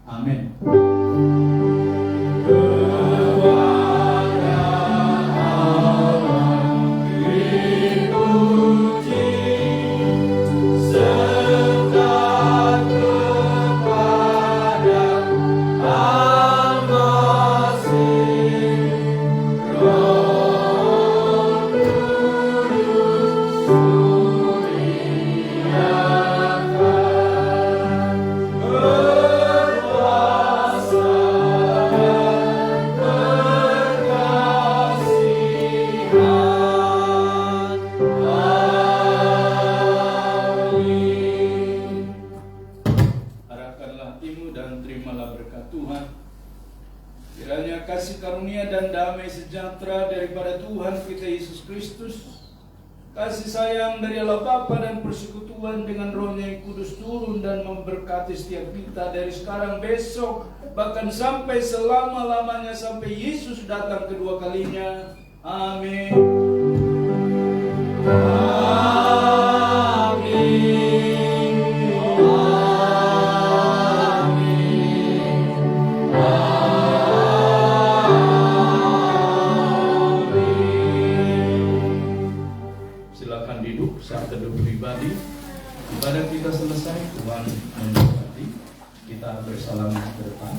Amin. Arahkanlah hatimu dan terimalah berkat Tuhan. Kiranya kasih karunia dan damai sejahtera daripada Tuhan kita Yesus Kristus, kasih sayang dari Allah Bapa dan persekutuan dengan Roh-Nya yang kudus turun dan memberkati setiap kita dari sekarang, besok, bahkan sampai selama-lamanya, sampai Yesus datang kedua kalinya. Amin. Silakan duduk saat teduh pribadi. Ibadah kita selesai, Tuhan memberkati. Kita bersalam ke depan.